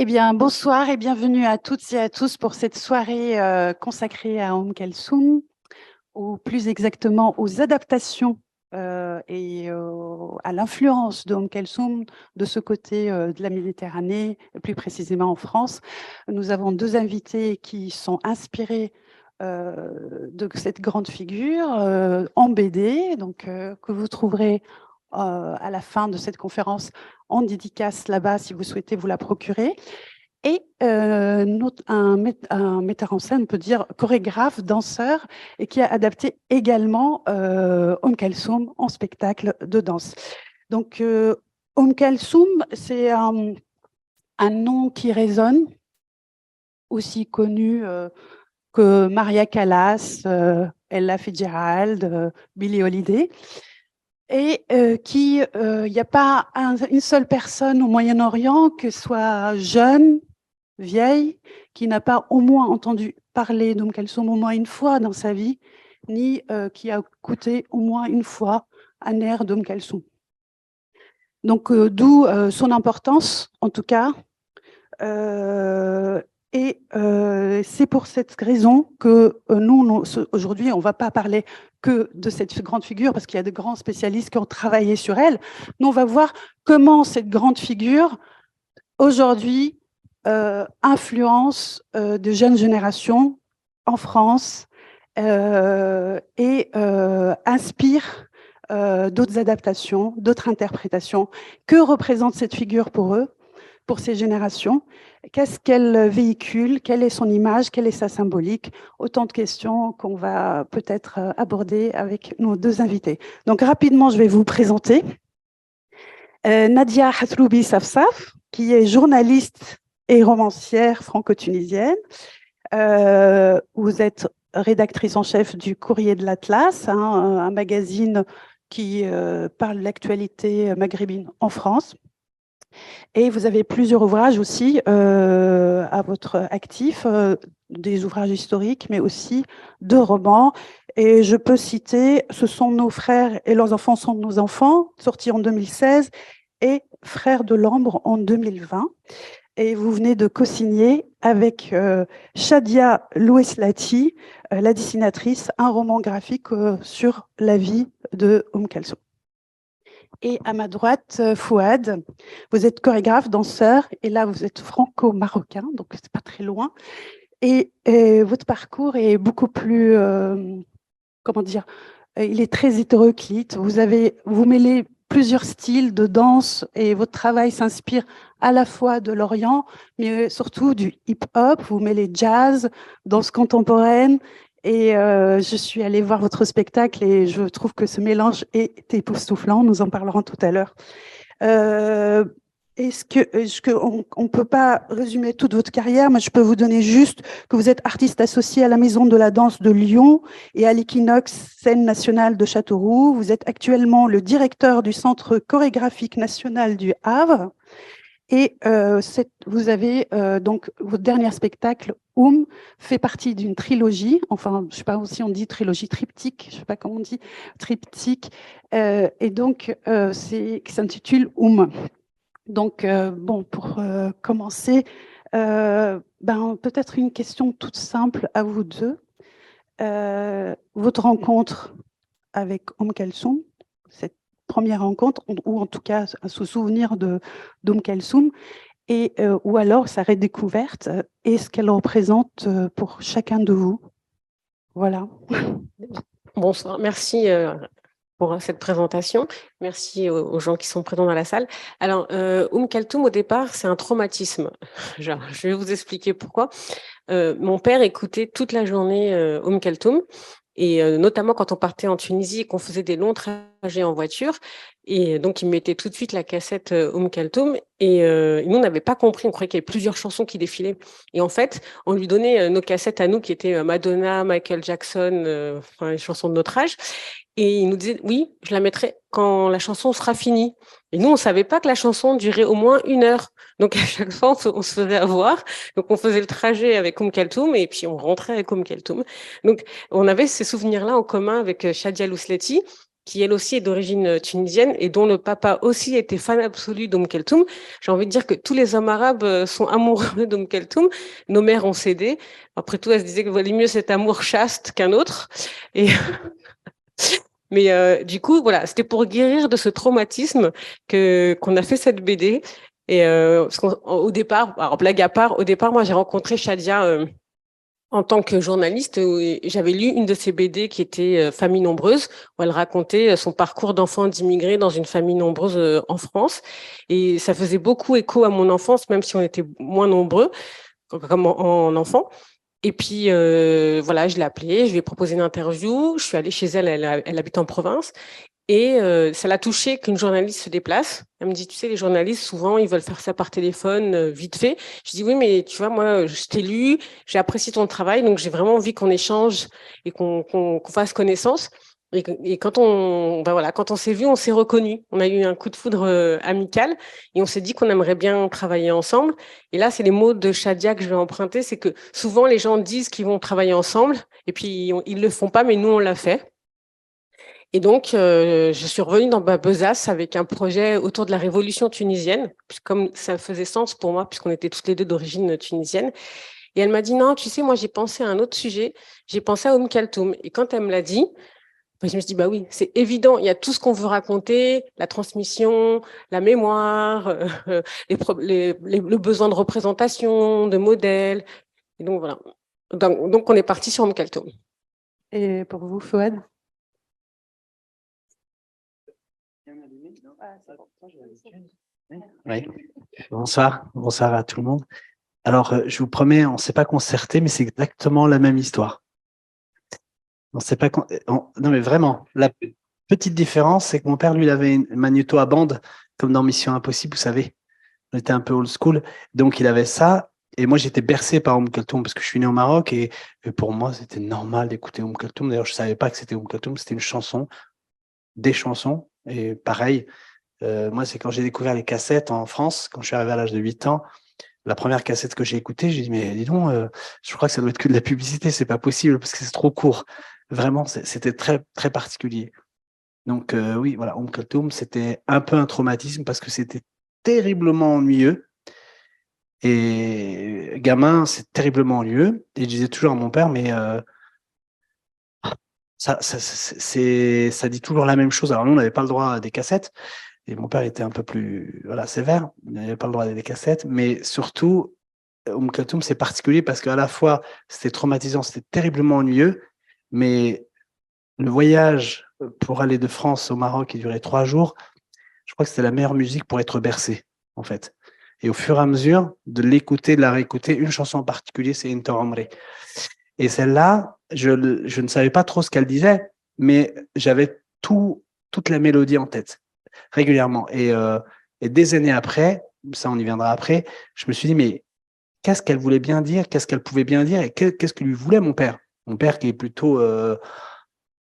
bien, bonsoir et bienvenue à toutes et à tous pour cette soirée consacrée à Kalsoum, ou plus exactement aux adaptations et à l'influence de Kalsoum de ce côté de la Méditerranée, plus précisément en France. Nous avons deux invités qui sont inspirés de cette grande figure en BD, donc, que vous trouverez à la fin de cette conférence en dédicace là-bas si vous souhaitez vous la procurer. Et un metteur en scène, on peut dire chorégraphe, danseur, et qui a adapté également Kalsoum en spectacle de danse. Donc, Kalsoum, c'est un nom qui résonne, aussi connu que Maria Callas, Ella Fitzgerald, Billie Holiday, et il n'y a pas une seule personne au Moyen-Orient, que soit jeune, vieille, qui n'a pas au moins entendu parler Kalsoum au moins une fois dans sa vie, ni qui a écouté au moins une fois un air Kalsoum. Donc, d'où son importance, en tout cas. Et c'est pour cette raison que nous aujourd'hui, on ne va pas parler que de cette grande figure, parce qu'il y a de grands spécialistes qui ont travaillé sur elle. Nous, on va voir comment cette grande figure, aujourd'hui, influence de jeunes générations en France et inspire d'autres adaptations, d'autres interprétations. Que représente cette figure pour eux, pour ces générations? Qu'est-ce qu'elle véhicule? Quelle est son image? Quelle est sa symbolique? Autant de questions qu'on va peut-être aborder avec nos deux invités. Donc rapidement, je vais vous présenter Nadia Hatroubi Safsaf, qui est journaliste et romancière franco-tunisienne. Vous êtes rédactrice en chef du Courrier de l'Atlas, un magazine qui parle de l'actualité maghrébine en France. Et vous avez plusieurs ouvrages aussi à votre actif, des ouvrages historiques, mais aussi de romans. Et je peux citer « Ce sont nos frères et leurs enfants sont nos enfants », sorti en 2016, et « Frères de l'Ambre » en 2020. Et vous venez de co-signer avec Shadia Loueslati, la dessinatrice, un roman graphique sur la vie de Kalsoum. Et à ma droite, Fouad, vous êtes chorégraphe, danseur, et là vous êtes franco-marocain, donc c'est pas très loin. Et votre parcours est beaucoup plus, comment dire, il est très hétéroclite. Vous mêlez plusieurs styles de danse et votre travail s'inspire à la fois de l'Orient, mais surtout du hip-hop. Vous mêlez jazz, danse contemporaine. Et je suis allée voir votre spectacle et je trouve que ce mélange est époustouflant. Nous en parlerons tout à l'heure. Est-ce qu'on ne peut pas résumer toute votre carrière? Moi, je peux vous donner juste que vous êtes artiste associé à la Maison de la Danse de Lyon et à l'Equinox Scène Nationale de Châteauroux. Vous êtes actuellement le directeur du Centre chorégraphique national du Havre. Et vous avez donc votre dernier spectacle, fait partie d'une trilogie, enfin, je ne sais pas si on dit trilogie, triptyque, je ne sais pas comment on dit, triptyque, et donc qui s'intitule Donc, bon, pour commencer, peut-être une question toute simple à vous deux. Votre rencontre avec Kalsoum, cette première rencontre, ou en tout cas un souvenir de Kalsoum, et ou alors sa redécouverte, et ce qu'elle représente pour chacun de vous. Voilà. Bonsoir, merci pour cette présentation. Merci aux gens qui sont présents dans la salle. Alors, Kalsoum, au départ, c'est un traumatisme. Genre, je vais vous expliquer pourquoi. Mon père écoutait toute la journée Kalsoum, et notamment quand on partait en Tunisie et qu'on faisait des longs trajets en voiture. Et donc, il mettait tout de suite la cassette Kalsoum. Et nous, on n'avait pas compris. On croyait qu'il y avait plusieurs chansons qui défilaient. Et en fait, on lui donnait nos cassettes à nous, qui étaient Madonna, Michael Jackson, enfin, les chansons de notre âge. Et il nous disait, oui, je la mettrai quand la chanson sera finie. Et nous, on ne savait pas que la chanson durait au moins 1 heure. Donc, à chaque fois, on se faisait avoir. Donc, on faisait le trajet avec Kalsoum et puis on rentrait avec Kalsoum. Donc, on avait ces souvenirs-là en commun avec Shadia Loueslati, qui elle aussi est d'origine tunisienne et dont le papa aussi était fan absolu d'Oum Keltoum. J'ai envie de dire que tous les hommes arabes sont amoureux d'Oum Keltoum. Nos mères ont cédé. Après tout, elles se disaient que valait mieux cet amour chaste qu'un autre. Et mais du coup, voilà, c'était pour guérir de ce traumatisme qu'on a fait cette BD. Et parce qu'au départ, alors blague à part, au départ, moi j'ai rencontré Shadia en tant que journaliste. J'avais lu une de ses BD qui était Famille nombreuse, où elle racontait son parcours d'enfant d'immigré dans une famille nombreuse en France. Et ça faisait beaucoup écho à mon enfance, même si on était moins nombreux comme en enfant. Et puis, voilà, je l'ai appelée, je lui ai proposé une interview. Je suis allée chez elle, elle habite en province. Et ça l'a touchée qu'une journaliste se déplace. Elle me dit, tu sais, les journalistes, souvent, ils veulent faire ça par téléphone, vite fait. Je dis, oui, mais tu vois, moi, je t'ai lu, j'ai apprécié ton travail, donc j'ai vraiment envie qu'on échange et qu'on fasse connaissance. Et ben voilà, quand on s'est vu, on s'est reconnus. On a eu un coup de foudre amical et on s'est dit qu'on aimerait bien travailler ensemble. Et là, c'est les mots de Shadia que je vais emprunter, c'est que souvent les gens disent qu'ils vont travailler ensemble et puis ils le font pas, mais nous, on l'a fait. Et donc, je suis revenue dans ma besace avec un projet autour de la révolution tunisienne, comme ça faisait sens pour moi, puisqu'on était toutes les deux d'origine tunisienne. Et elle m'a dit, non, tu sais, moi, j'ai pensé à un autre sujet, j'ai pensé à Kaltoum. Et quand elle me l'a dit, je me suis dit, bah oui, c'est évident, il y a tout ce qu'on veut raconter, la transmission, la mémoire, le besoin de représentation, de modèles. Et donc, voilà. Donc on est parti sur Kaltoum. Et pour vous, Fouad? Oui. Bonsoir à tout le monde. Alors, je vous promets, on ne s'est pas concerté, mais c'est exactement la même histoire. On sait pas. Non, mais vraiment, la petite différence, c'est que mon père, lui, il avait une magnéto à bande, comme dans Mission Impossible, vous savez. On était un peu old school. Donc, il avait ça. Et moi, j'étais bercé par Kaltoum parce que je suis né au Maroc. Et pour moi, c'était normal d'écouter Kaltoum. D'ailleurs, je ne savais pas que c'était Kaltoum. C'était une chanson, des chansons. Et pareil, moi, c'est quand j'ai découvert les cassettes en France, quand je suis arrivé à l'âge de 8 ans. La première cassette que j'ai écoutée, j'ai dit, mais dis donc, je crois que ça doit être que de la publicité, c'est pas possible parce que c'est trop court. Vraiment, c'était très, très particulier. Donc, oui, voilà, Kaltoum, c'était un peu un traumatisme parce que c'était terriblement ennuyeux. Et gamin, c'est terriblement ennuyeux. Et je disais toujours à mon père, mais ça dit toujours la même chose. Alors, nous, on n'avait pas le droit à des cassettes. Et mon père était un peu plus sévère, il n'avait pas le droit à des cassettes, mais surtout, Kaltoum, c'est particulier parce qu'à la fois, c'était traumatisant, c'était terriblement ennuyeux, mais le voyage pour aller de France au Maroc qui durait 3 jours, je crois que c'était la meilleure musique pour être bercé, en fait. Et au fur et à mesure de l'écouter, de la réécouter, une chanson en particulier, c'est Inter Omre. Et celle-là, je ne savais pas trop ce qu'elle disait, mais j'avais toute la mélodie en tête régulièrement. Et des années après, ça on y viendra après, je me suis dit, mais qu'est-ce qu'elle voulait bien dire, qu'est-ce qu'elle pouvait bien dire, et qu'est-ce que lui voulait mon père? Mon père qui est plutôt, je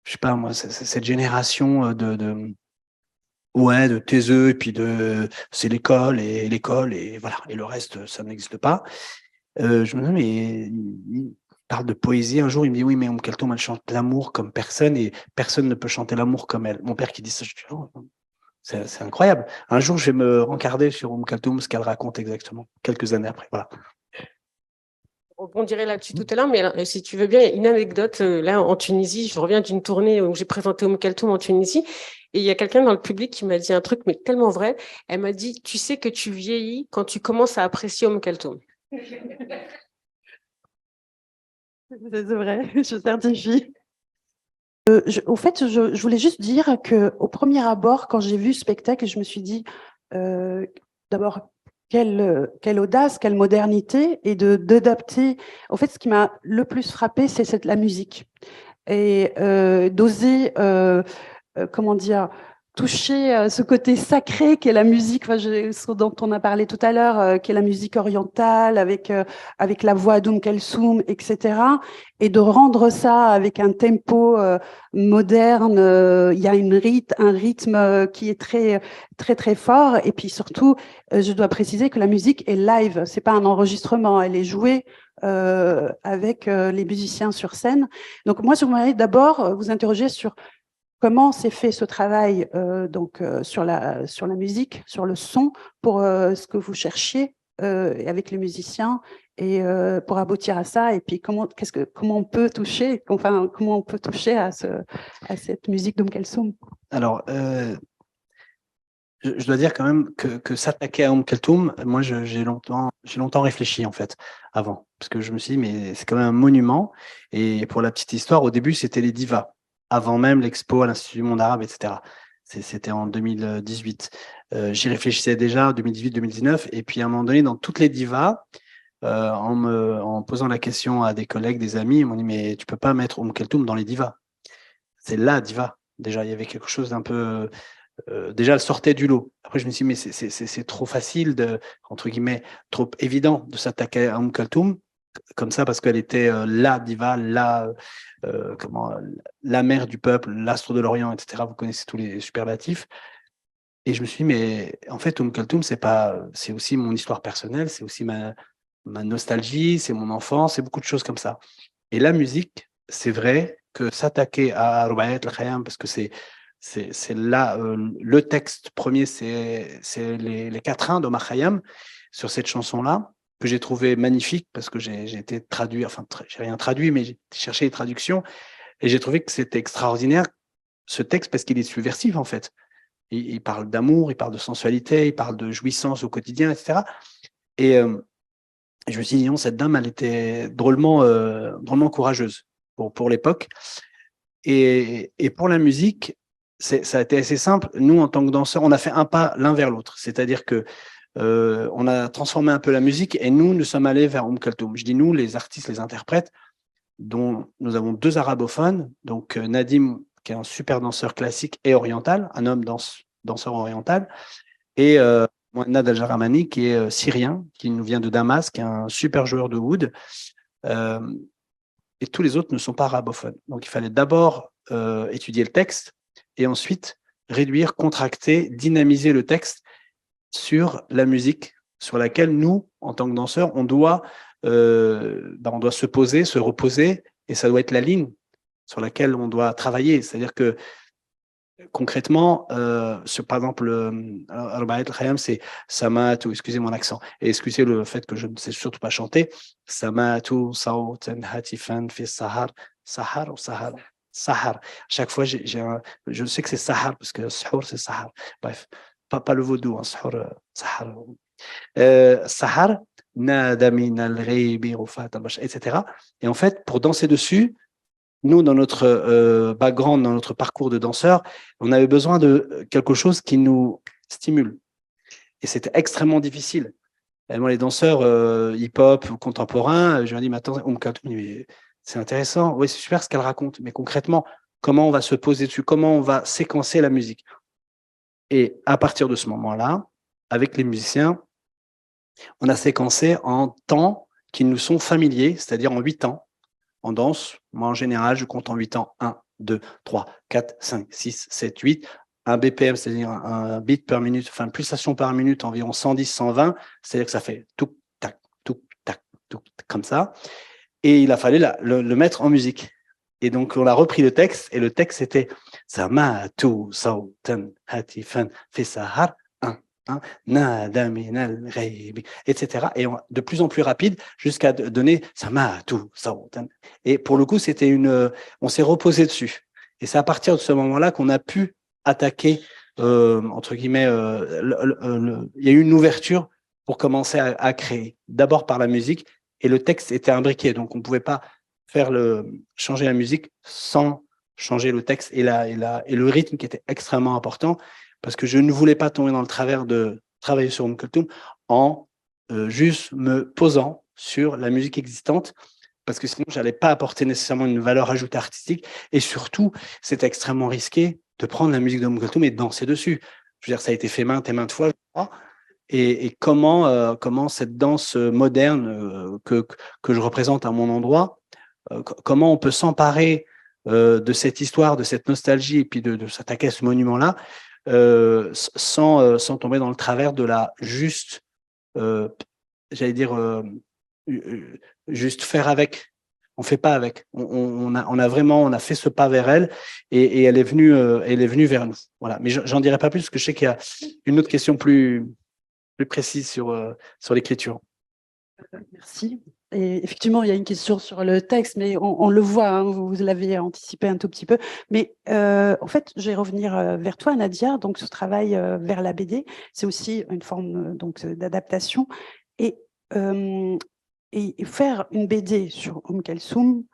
sais pas moi, cette génération de taiseux, et puis c'est l'école, et voilà, et le reste, ça n'existe pas. Je me dis, mais il parle de poésie. Un jour, il me dit, oui, mais Kaltoum, elle chante l'amour comme personne, et personne ne peut chanter l'amour comme elle. Mon père qui dit ça, je dis, oh, c'est incroyable. Un jour, je vais me rencarder sur Kaltoum, ce qu'elle raconte exactement, quelques années après. Voilà. On dirait là-dessus tout à l'heure, mais si tu veux bien, il y a une anecdote. Là, en Tunisie, je reviens d'une tournée où j'ai présenté Kaltoum en Tunisie, et il y a quelqu'un dans le public qui m'a dit un truc, mais tellement vrai. Elle m'a dit, tu sais que tu vieillis quand tu commences à apprécier Kaltoum. C'est vrai, je certifie. Au fait, je voulais juste dire qu'au premier abord, quand j'ai vu ce spectacle, je me suis dit, d'abord, quelle audace, quelle modernité, et d'adapter. En fait, ce qui m'a le plus frappé, c'est la musique. Et d'oser, comment dire, toucher ce côté sacré qu'est la musique, ce dont on a parlé tout à l'heure, qui est la musique orientale, avec la voix Kalsoum, etc. Et de rendre ça avec un tempo moderne, il y a un rythme qui est très, très, très fort. Et puis surtout, je dois préciser que la musique est live, c'est pas un enregistrement, elle est jouée avec les musiciens sur scène. Donc moi, je voudrais d'abord vous interroger sur comment s'est fait ce travail donc, sur la musique, sur le son, pour ce que vous cherchiez avec les musiciens et pour aboutir à ça, et puis comment on peut toucher, enfin, comment on peut toucher à cette musique d'Oum Kalsoum. Alors, je dois dire quand même que s'attaquer à Kaltoum, moi j'ai longtemps réfléchi en fait avant, parce que je me suis dit mais c'est quand même un monument. Et pour la petite histoire, au début c'était les divas, avant même l'expo à l'Institut du Monde Arabe, etc. C'était en 2018. J'y réfléchissais déjà en 2018-2019, et puis à un moment donné dans toutes les divas, en posant la question à des collègues, des amis, ils m'ont dit mais tu peux pas mettre Kaltoum dans les divas. C'est la diva. Déjà il y avait quelque chose d'un peu déjà, elle sortait du lot. Après, je me suis dit, mais c'est trop facile, entre guillemets, trop évident de s'attaquer à Kaltoum comme ça, parce qu'elle était la diva, la mère du peuple, l'astre de l'Orient, etc. Vous connaissez tous les superlatifs. Et je me suis dit, mais en fait, Kaltoum, c'est aussi mon histoire personnelle, c'est aussi ma nostalgie, c'est mon enfance, c'est beaucoup de choses comme ça. Et la musique, c'est vrai que s'attaquer à Rubaiyat al-Khayyam, parce que c'est là, le texte premier, c'est les quatrains d'Omar Khayyam, sur cette chanson-là, que j'ai trouvé magnifique, parce que j'ai été traduit, enfin, j'ai rien traduit, mais j'ai cherché les traductions, et j'ai trouvé que c'était extraordinaire, ce texte, parce qu'il est subversif, en fait. Il parle d'amour, il parle de sensualité, il parle de jouissance au quotidien, etc. Et je me suis dit, non, cette dame, elle était drôlement courageuse pour l'époque. Et pour la musique, ça a été assez simple. Nous, en tant que danseurs, on a fait un pas l'un vers l'autre. C'est-à-dire que on a transformé un peu la musique, et nous sommes allés vers Kaltoum. Je dis nous, les artistes, les interprètes, dont nous avons 2 arabophones. Donc Nadim, qui est un super danseur classique et oriental, un homme danseur oriental, et Mohamed Al-Jaramani, qui est syrien, qui nous vient de Damas, qui est un super joueur de oud. Et tous les autres ne sont pas arabophones. Donc, il fallait d'abord étudier le texte, et ensuite réduire, contracter, dynamiser le texte sur la musique sur laquelle nous, en tant que danseurs, on doit se poser, se reposer, et ça doit être la ligne sur laquelle on doit travailler. C'est-à-dire que concrètement, par exemple, Al-Bayt al-Khayyam, c'est Samatu, excusez mon accent, et excusez le fait que je ne sais surtout pas chanter, Samatu, Sawtan, Hatifan, fi Sahar, Sahar ou Sahar, Sahar. Chaque fois, je sais que c'est Sahar, parce que Sahur, c'est Sahar. Bref, pas le vaudou, hein, Sahur, Sahar. Sahar, Nada min al-ghaybi, etc. Et en fait, pour danser dessus, nous, dans notre background, dans notre parcours de danseur, on avait besoin de quelque chose qui nous stimule. Et c'était extrêmement difficile. Et moi, les danseurs hip-hop contemporains, je leur dis, mais attends, c'est intéressant, oui, c'est super ce qu'elle raconte, mais concrètement, comment on va se poser dessus, comment on va séquencer la musique. Et à partir de ce moment-là, avec les musiciens, on a séquencé en temps qui nous sont familiers, c'est-à-dire en 8 temps. En danse, moi en général, je compte en 8 temps. 1, 2, 3, 4, 5, 6, 7, 8. Un BPM, c'est-à-dire un beat per minute, enfin pulsation par minute, environ 110, 120. C'est-à-dire que ça fait tout, tac, comme ça. Et il a fallu le mettre en musique. Et donc, on a repris le texte, et le texte c'était Samatu, Sautan, Hatifan, Fisahar, etc. Et de plus en plus rapide jusqu'à donner Samatu, Sautan. Et pour le coup, on s'est reposé dessus. Et c'est à partir de ce moment-là qu'on a pu attaquer, entre guillemets, il y a eu une ouverture pour commencer à créer. D'abord par la musique, et le texte était imbriqué, donc on ne pouvait pas changer la musique sans changer le texte et le rythme qui était extrêmement important, parce que je ne voulais pas tomber dans le travers de travailler sur Kaltoum en juste me posant sur la musique existante, parce que sinon, je n'allais pas apporter nécessairement une valeur ajoutée artistique, et surtout, c'était extrêmement risqué de prendre la musique de Kaltoum et de danser dessus. Je veux dire, ça a été fait maintes et maintes fois, je crois. Et comment cette danse moderne que je représente à mon endroit, comment on peut s'emparer de cette histoire, de cette nostalgie, et puis de s'attaquer à ce monument-là, sans tomber dans le travers de la j'allais dire, juste faire avec. On fait pas avec. On a fait ce pas vers elle et elle est venue vers nous. Voilà. Mais j'en dirai pas plus parce que je sais qu'il y a une autre question plus précise sur l'écriture. Merci. Et effectivement, il y a une question sur le texte, mais on le voit, hein, vous l'avez anticipé un tout petit peu. Mais en fait, je vais revenir vers toi, Nadia. Donc, ce travail vers la BD, c'est aussi une forme d'adaptation. Et faire une BD sur Kalsoum,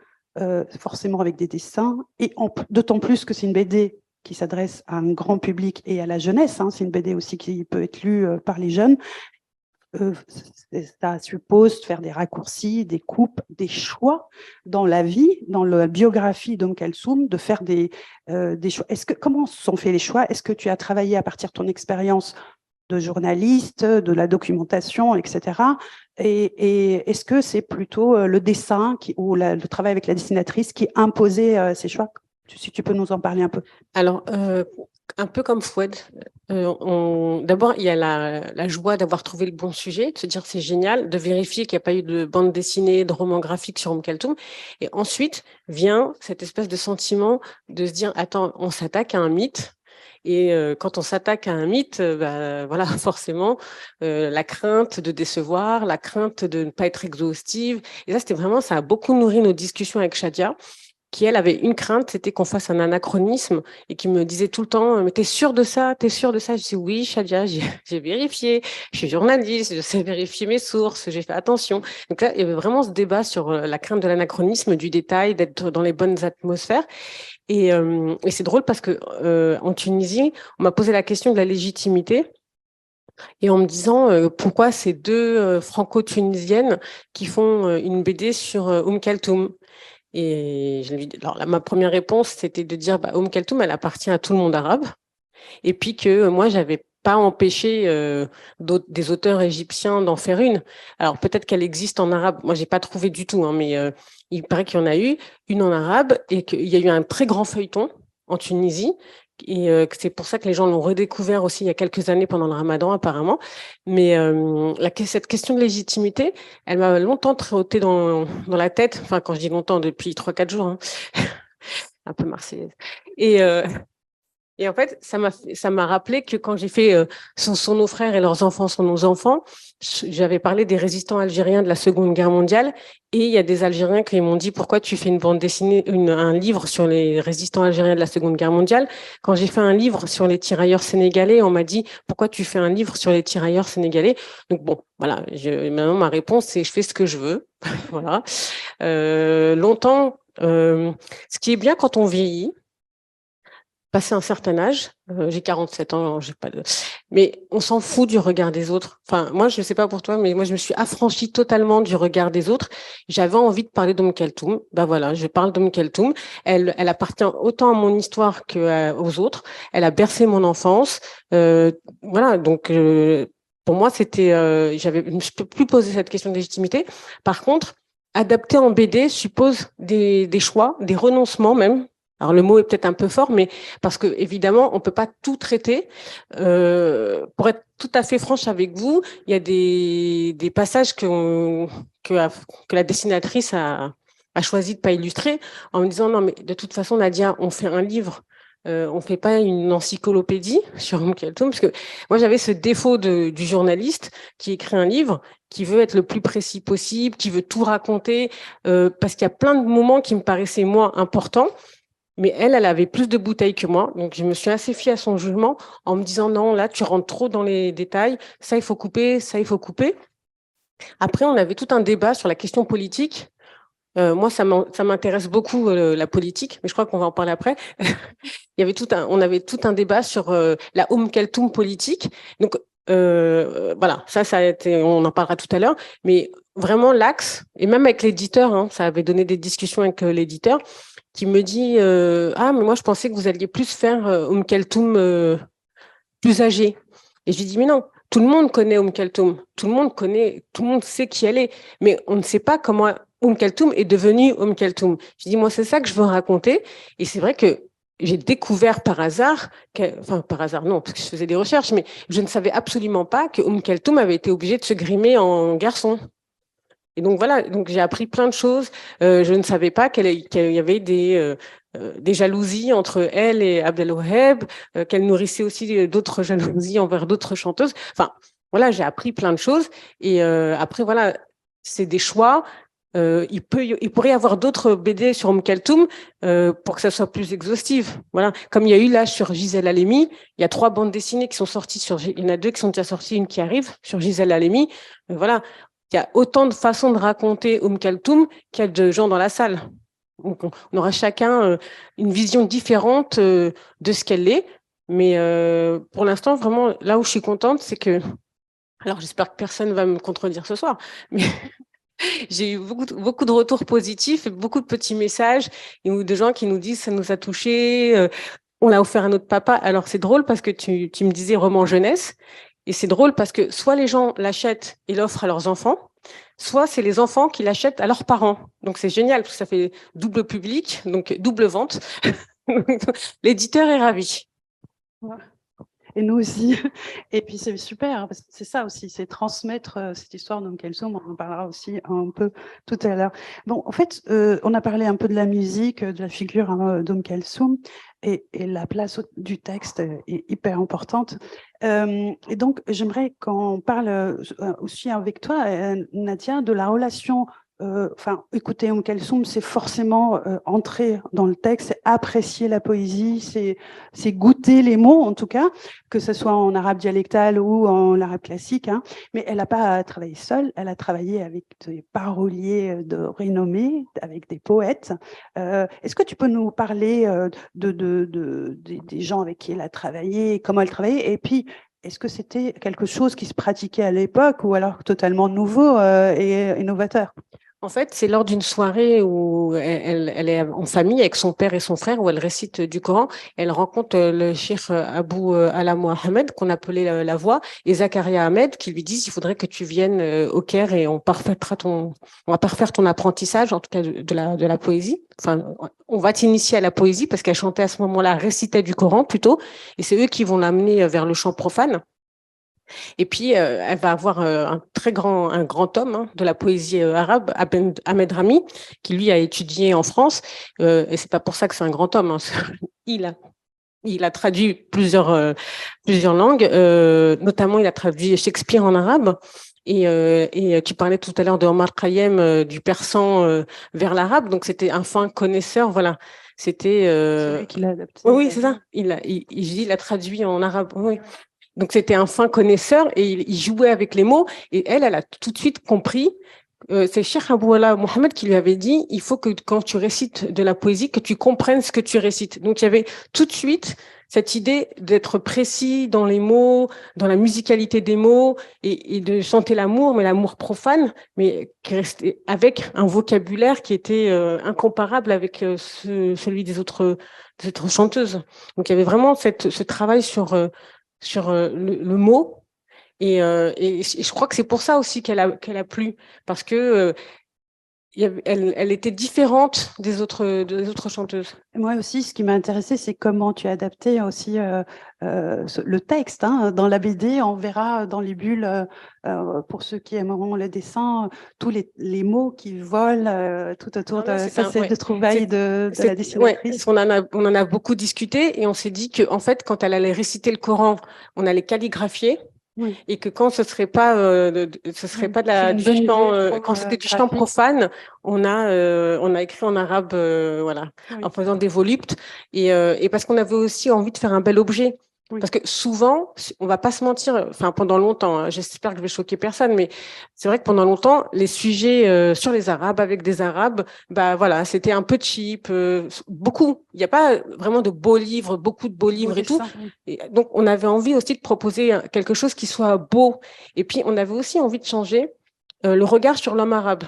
forcément avec des dessins, et d'autant plus que c'est une BD qui s'adresse à un grand public et à la jeunesse. Hein, c'est une BD aussi qui peut être lue par les jeunes. Ça suppose de faire des raccourcis, des coupes, des choix dans la vie, dans la biographie Kalsoum, de faire des choix. Comment sont faits les choix? Est-ce que tu as travaillé à partir de ton expérience de journaliste, de la documentation, etc. Et est-ce que c'est plutôt le dessin ou le travail avec la dessinatrice qui imposait ces choix? Si tu peux nous en parler un peu. Alors, un peu comme Fouad, d'abord, il y a la joie d'avoir trouvé le bon sujet, de se dire c'est génial, de vérifier qu'il n'y a pas eu de bande dessinée, de roman graphique sur Kaltoum. Et ensuite vient cette espèce de sentiment de se dire, attends, on s'attaque à un mythe. Et quand on s'attaque à un mythe, voilà, forcément, la crainte de décevoir, la crainte de ne pas être exhaustive. Et ça, ça a beaucoup nourri nos discussions avec Shadia, qui, elle, avait une crainte, c'était qu'on fasse un anachronisme et qui me disait tout le temps, mais t'es sûr de ça? T'es sûr de ça? Je dis oui, Shadia, j'ai vérifié, je suis journaliste, je sais vérifier mes sources, j'ai fait attention. Donc là, il y avait vraiment ce débat sur la crainte de l'anachronisme, du détail, d'être dans les bonnes atmosphères. Et c'est drôle parce que en Tunisie, on m'a posé la question de la légitimité. Et en me disant pourquoi ces deux franco-tunisiennes qui font une BD sur Kaltoum. Et alors là, ma première réponse, c'était de dire Kaltoum, elle appartient à tout le monde arabe. Et puis que moi, j'avais pas empêché des auteurs égyptiens d'en faire une. Alors peut-être qu'elle existe en arabe. Moi, j'ai pas trouvé du tout, hein, mais il paraît qu'il y en a eu une en arabe et qu'il y a eu un très grand feuilleton en Tunisie. Et c'est pour ça que les gens l'ont redécouvert aussi il y a quelques années pendant le Ramadan, apparemment. Mais cette question de légitimité, elle m'a longtemps trotté dans la tête. Enfin, quand je dis longtemps, depuis 3-4 jours, hein. Un peu marseillaise. Et en fait, ça m'a rappelé que quand j'ai fait sont nos frères et leurs enfants sont nos enfants, j'avais parlé des résistants algériens de la Seconde Guerre mondiale, et il y a des Algériens qui m'ont dit pourquoi tu fais une bande dessinée, un livre sur les résistants algériens de la Seconde Guerre mondiale. Quand j'ai fait un livre sur les tirailleurs sénégalais, on m'a dit pourquoi tu fais un livre sur les tirailleurs sénégalais. Donc bon, voilà. Maintenant ma réponse c'est je fais ce que je veux. Voilà. Longtemps, ce qui est bien quand on vieillit. Passé un certain âge, j'ai 47 ans, j'ai pas de... mais on s'en fout du regard des autres. Enfin, moi, je ne sais pas pour toi, mais moi, je me suis affranchie totalement du regard des autres. J'avais envie de parler Kaltoum. Voilà, je parle Kaltoum. Elle appartient autant à mon histoire qu'aux autres. Elle a bercé mon enfance. Voilà, donc pour moi, c'était, je peux plus poser cette question de légitimité. Par contre, adapter en BD suppose des choix, des renoncements même. Alors le mot est peut-être un peu fort, mais parce que évidemment on peut pas tout traiter. Pour être tout à fait franche avec vous, il y a des passages que la dessinatrice a choisi de pas illustrer en me disant non mais de toute façon Nadia, on fait un livre, on fait pas une encyclopédie sur Kaltoum, parce que moi j'avais ce défaut du journaliste qui écrit un livre, qui veut être le plus précis possible, qui veut tout raconter, parce qu'il y a plein de moments qui me paraissaient moi importants. Mais elle avait plus de bouteilles que moi. Donc, je me suis assez fiée à son jugement en me disant, non, là, tu rentres trop dans les détails. Ça, il faut couper. Ça, il faut couper. Après, on avait tout un débat sur la question politique. Moi, ça m'intéresse beaucoup, la politique, mais je crois qu'on va en parler après. On avait tout un débat sur la Kaltoum politique. Donc, voilà, ça a été, on en parlera tout à l'heure. Mais vraiment, l'axe, et même avec l'éditeur, hein, ça avait donné des discussions avec l'éditeur, qui me dit ah mais moi je pensais que vous alliez plus faire Kaltoum plus âgé. Et je lui dis mais non, tout le monde connaît Kaltoum, tout le monde sait qui elle est, mais on ne sait pas comment Kaltoum est devenue Kaltoum. Je dis moi c'est ça que je veux raconter, et c'est vrai que j'ai découvert par hasard, enfin par hasard non, parce que je faisais des recherches, mais je ne savais absolument pas que Kaltoum avait été obligée de se grimer en garçon. Et donc voilà, donc j'ai appris plein de choses. Je ne savais pas qu'il y avait des jalousies entre elle et Abdelwaheb, qu'elle nourrissait aussi d'autres jalousies envers d'autres chanteuses. Enfin, voilà, j'ai appris plein de choses. Et après, voilà, c'est des choix. Il pourrait y avoir d'autres BD sur Kaltoum pour que ça soit plus exhaustif. Voilà, comme il y a eu là sur Gisèle Halimi, il y a 3 bandes dessinées qui sont sorties il y en a 2 qui sont déjà sorties, une qui arrive sur Gisèle Halimi. Voilà, il y a autant de façons de raconter Kaltoum qu'il y a de gens dans la salle. Donc, on aura chacun une vision différente de ce qu'elle est. Mais pour l'instant, vraiment, là où je suis contente, c'est que, alors j'espère que personne ne va me contredire ce soir, mais j'ai eu beaucoup de retours positifs et beaucoup de petits messages ou de gens qui nous disent ça nous a touchés, on l'a offert à notre papa. Alors c'est drôle parce que tu me disais roman jeunesse et c'est drôle parce que soit les gens l'achètent et l'offrent à leurs enfants, soit c'est les enfants qui l'achètent à leurs parents. Donc c'est génial parce que ça fait double public, donc double vente. L'éditeur est ravi. Ouais. Et nous aussi. Et puis c'est super, hein, parce que c'est ça aussi, c'est transmettre cette histoire d'Oum Kalsoum. On en parlera aussi un peu tout à l'heure. Bon, en fait, on a parlé un peu de la musique, de la figure d'Oum Kalsoum, et la place du texte est hyper importante. Et donc, j'aimerais qu'on parle aussi avec toi, Nadia, de la relation. Enfin, écouter Kalsoum, c'est forcément entrer dans le texte, c'est apprécier la poésie, c'est goûter les mots, en tout cas, que ce soit en arabe dialectal ou en arabe classique. Hein. Mais elle n'a pas travaillé seule, elle a travaillé avec des paroliers de renommée, avec des poètes. Est-ce que tu peux nous parler des gens avec qui elle a travaillé, comment elle travaillait, et puis est-ce que c'était quelque chose qui se pratiquait à l'époque ou alors totalement nouveau et novateur? En fait, c'est lors d'une soirée où elle est en famille avec son père et son frère, où elle récite du Coran. Elle rencontre le cheikh Abou Ala Mohamed, qu'on appelait la voix, et Zakaria Ahmed, qui lui disent il faudrait que tu viennes au Caire et on va parfaire ton apprentissage, en tout cas de la poésie. Enfin, on va t'initier à la poésie parce qu'elle chantait à ce moment-là, récitait du Coran plutôt, et c'est eux qui vont l'amener vers le chant profane. Et puis, elle va avoir un grand homme de la poésie arabe, Ahmed Rami, qui lui a étudié en France. Et c'est pas pour ça que c'est un grand homme. Hein. Il a traduit plusieurs langues, notamment il a traduit Shakespeare en arabe. Et tu parlais tout à l'heure de Omar Khayyam, du persan vers l'arabe. Donc c'était un fin connaisseur. Voilà, c'était. C'est lui qui l'a adapté. Oui, c'est ça. Il a traduit en arabe. Oui. Donc, c'était un fin connaisseur et il jouait avec les mots. Et elle a tout de suite compris. C'est Cheikh Abou Ala Mohamed qui lui avait dit, il faut que quand tu récites de la poésie, que tu comprennes ce que tu récites. Donc, il y avait tout de suite cette idée d'être précis dans les mots, dans la musicalité des mots et de chanter l'amour, mais l'amour profane, mais qui restait avec un vocabulaire qui était incomparable avec celui des autres chanteuses. Donc, il y avait vraiment ce travail sur le mot. Et je crois que c'est pour ça aussi qu'elle a plu, parce que elle était différente des autres chanteuses. Moi aussi, ce qui m'a intéressé, c'est comment tu as adapté aussi le texte. Hein. Dans la BD, on verra dans les bulles, pour ceux qui aimeront le dessin, tous les mots qui volent tout autour de ça. C'est de trouvailles de la dessinatrice. Ouais, on en a beaucoup discuté et on s'est dit que en fait, quand elle allait réciter le Coran, on allait calligraphier. Oui. Et que quand ce serait pas du chant, quand c'était du chant profane, on a écrit en arabe, voilà, oui, en faisant des voluptes et parce qu'on avait aussi envie de faire un bel objet. Oui. Parce que souvent, on va pas se mentir, enfin pendant longtemps, hein, j'espère que je vais choquer personne, mais c'est vrai que pendant longtemps, les sujets sur les Arabes avec des Arabes, bah voilà, c'était un peu cheap, beaucoup. Il n'y a pas vraiment de beaux livres, beaucoup de beaux livres et tout. Et donc on avait envie aussi de proposer quelque chose qui soit beau. Et puis on avait aussi envie de changer le regard sur l'homme arabe.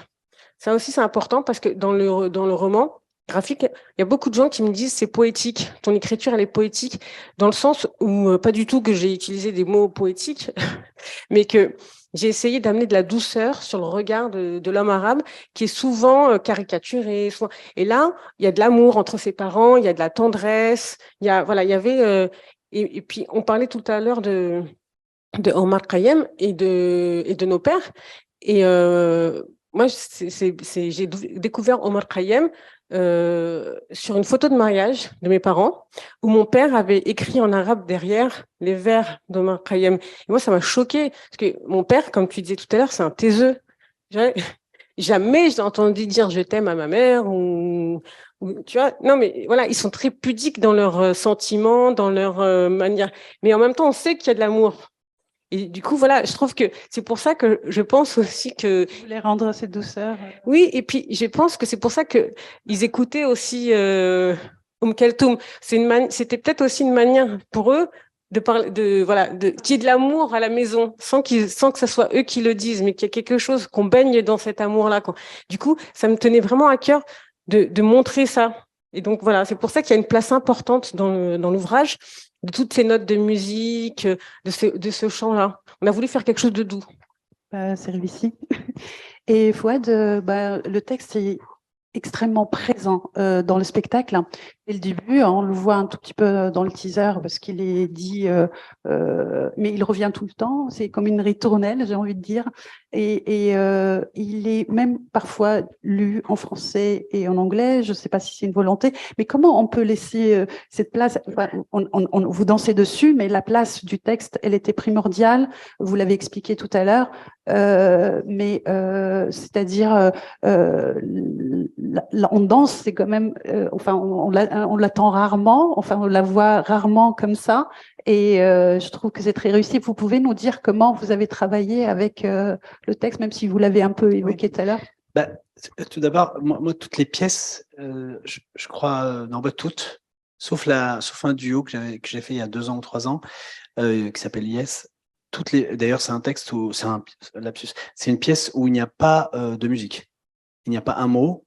Ça aussi c'est important parce que dans le roman graphique, il y a beaucoup de gens qui me disent c'est poétique, ton écriture elle est poétique, dans le sens où pas du tout que j'ai utilisé des mots poétiques, mais que j'ai essayé d'amener de la douceur sur le regard de l'homme arabe qui est souvent caricaturé. Et là, il y a de l'amour entre ses parents, il y a de la tendresse, il y avait et puis on parlait tout à l'heure de Omar Khayyam et de nos pères. Et Moi, j'ai découvert Omar Khayyam sur une photo de mariage de mes parents, où mon père avait écrit en arabe derrière les vers d'Omar Khayyam. Et moi, ça m'a choqué parce que mon père, comme tu disais tout à l'heure, c'est un taiseux. Jamais je l'ai entendu dire je t'aime à ma mère tu vois. Non, mais voilà, ils sont très pudiques dans leurs sentiments, dans leur manière. Mais en même temps, on sait qu'il y a de l'amour. Et du coup, voilà, je trouve que c'est pour ça que je pense aussi que Vous voulez rendre cette douceur. oui, et puis je pense que c'est pour ça que ils écoutaient aussi Keltoum. C'était peut-être aussi une manière pour eux de parler, qu'il y ait de l'amour à la maison, sans que ce soit eux qui le disent, mais qu'il y ait quelque chose qu'on baigne dans cet amour-là. Du coup, ça me tenait vraiment à cœur de montrer ça. Et donc voilà, c'est pour ça qu'il y a une place importante dans l'ouvrage de toutes ces notes de musique, de ce chant-là. On a voulu faire quelque chose de doux. C'est réussi. Et Fouad, le texte est extrêmement présent dans le spectacle. Dès le début, on le voit un tout petit peu dans le teaser parce qu'il est dit, mais il revient tout le temps. C'est comme une ritournelle, j'ai envie de dire. Et il est même parfois lu en français et en anglais. Je ne sais pas si c'est une volonté, mais comment on peut laisser cette place, enfin, vous dansez dessus, mais la place du texte, elle était primordiale. Vous l'avez expliqué tout à l'heure. C'est-à-dire on danse, c'est quand même, enfin, on l'attend rarement, enfin, on la voit rarement comme ça, et je trouve que c'est très réussi. Vous pouvez nous dire comment vous avez travaillé avec le texte, même si vous l'avez un peu évoqué tout à l'heure? Tout d'abord, moi, toutes les pièces, je crois, non, toutes, sauf un duo que j'ai fait il y a 2 ans ou 3 ans, qui s'appelle Yes. D'ailleurs, c'est un texte où c'est un lapsus. C'est une pièce où il n'y a pas de musique. Il n'y a pas un mot.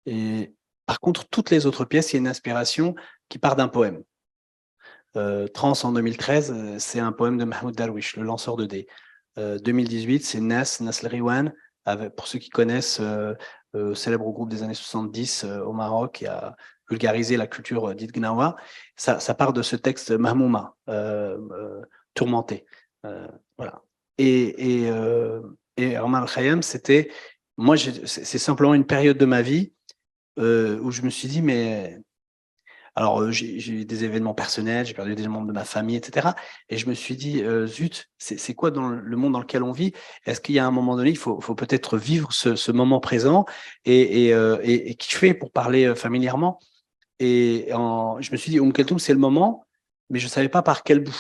Et par contre, toutes les autres pièces, il y a une inspiration qui part d'un poème. Trans en 2013, c'est un poème de Mahmoud Darwish, le lanceur de dés. 2018, c'est Nasl Riwan, pour ceux qui connaissent, célèbre groupe des années 70 au Maroc, qui a vulgarisé la culture dite Gnawa. Ça part de ce texte Mahmouma, tourmenté. Voilà. Et Omar Khayyam, c'est simplement une période de ma vie où je me suis dit, mais alors j'ai eu des événements personnels, j'ai perdu des membres de ma famille, etc. Et je me suis dit, zut, c'est quoi dans le monde dans lequel on vit? Est-ce qu'il y a un moment donné, il faut peut-être vivre ce moment présent et qui fait pour parler familièrement? Je me suis dit, Keltoum, c'est le moment, mais je ne savais pas par quel bout,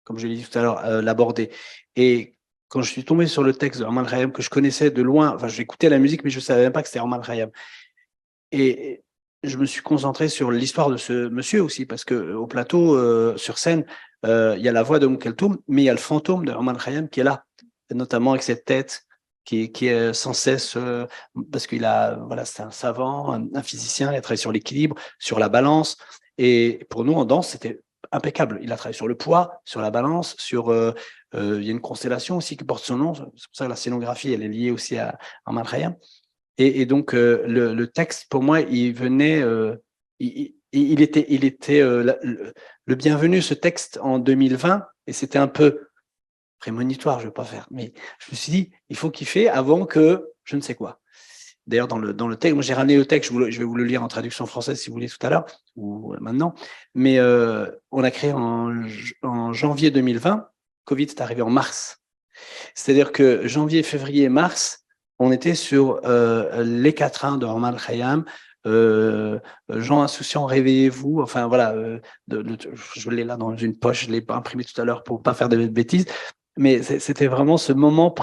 comme je l'ai dit tout à l'heure, l'aborder. Et quand je suis tombé sur le texte de Omar Khayyam, que je connaissais de loin, enfin, j'écoutais la musique, mais je ne savais même pas que c'était Omar Khayyam. Et je me suis concentré sur l'histoire de ce monsieur aussi, parce qu'au plateau, sur scène, il y a la voix de Keltoum, mais il y a le fantôme de Omar Khayyam qui est là, notamment avec cette tête qui est sans cesse, parce c'est un savant, un physicien, il a travaillé sur l'équilibre, sur la balance. Et pour nous, en danse, c'était impeccable. Il a travaillé sur le poids, sur la balance, il y a une constellation aussi qui porte son nom. C'est pour ça que la scénographie, elle est liée aussi à Omar Khayyam. Et donc, le texte, pour moi, il venait, il était le bienvenu, ce texte, en 2020, et c'était un peu prémonitoire, je ne vais pas faire, mais je me suis dit, il faut kiffer avant que je ne sais quoi. D'ailleurs, dans le texte, moi j'ai ramené le texte, je vais vous le lire en traduction française si vous voulez tout à l'heure, ou maintenant, mais on l'a créé en janvier 2020, Covid est arrivé en mars. C'est-à-dire que janvier, février, mars, on était sur les quatrains de Omar Khayyam, Gens insouciants, réveillez-vous. Enfin voilà, je l'ai là dans une poche, je l'ai pas imprimé tout à l'heure pour pas faire de bêtises. Mais c'était vraiment ce moment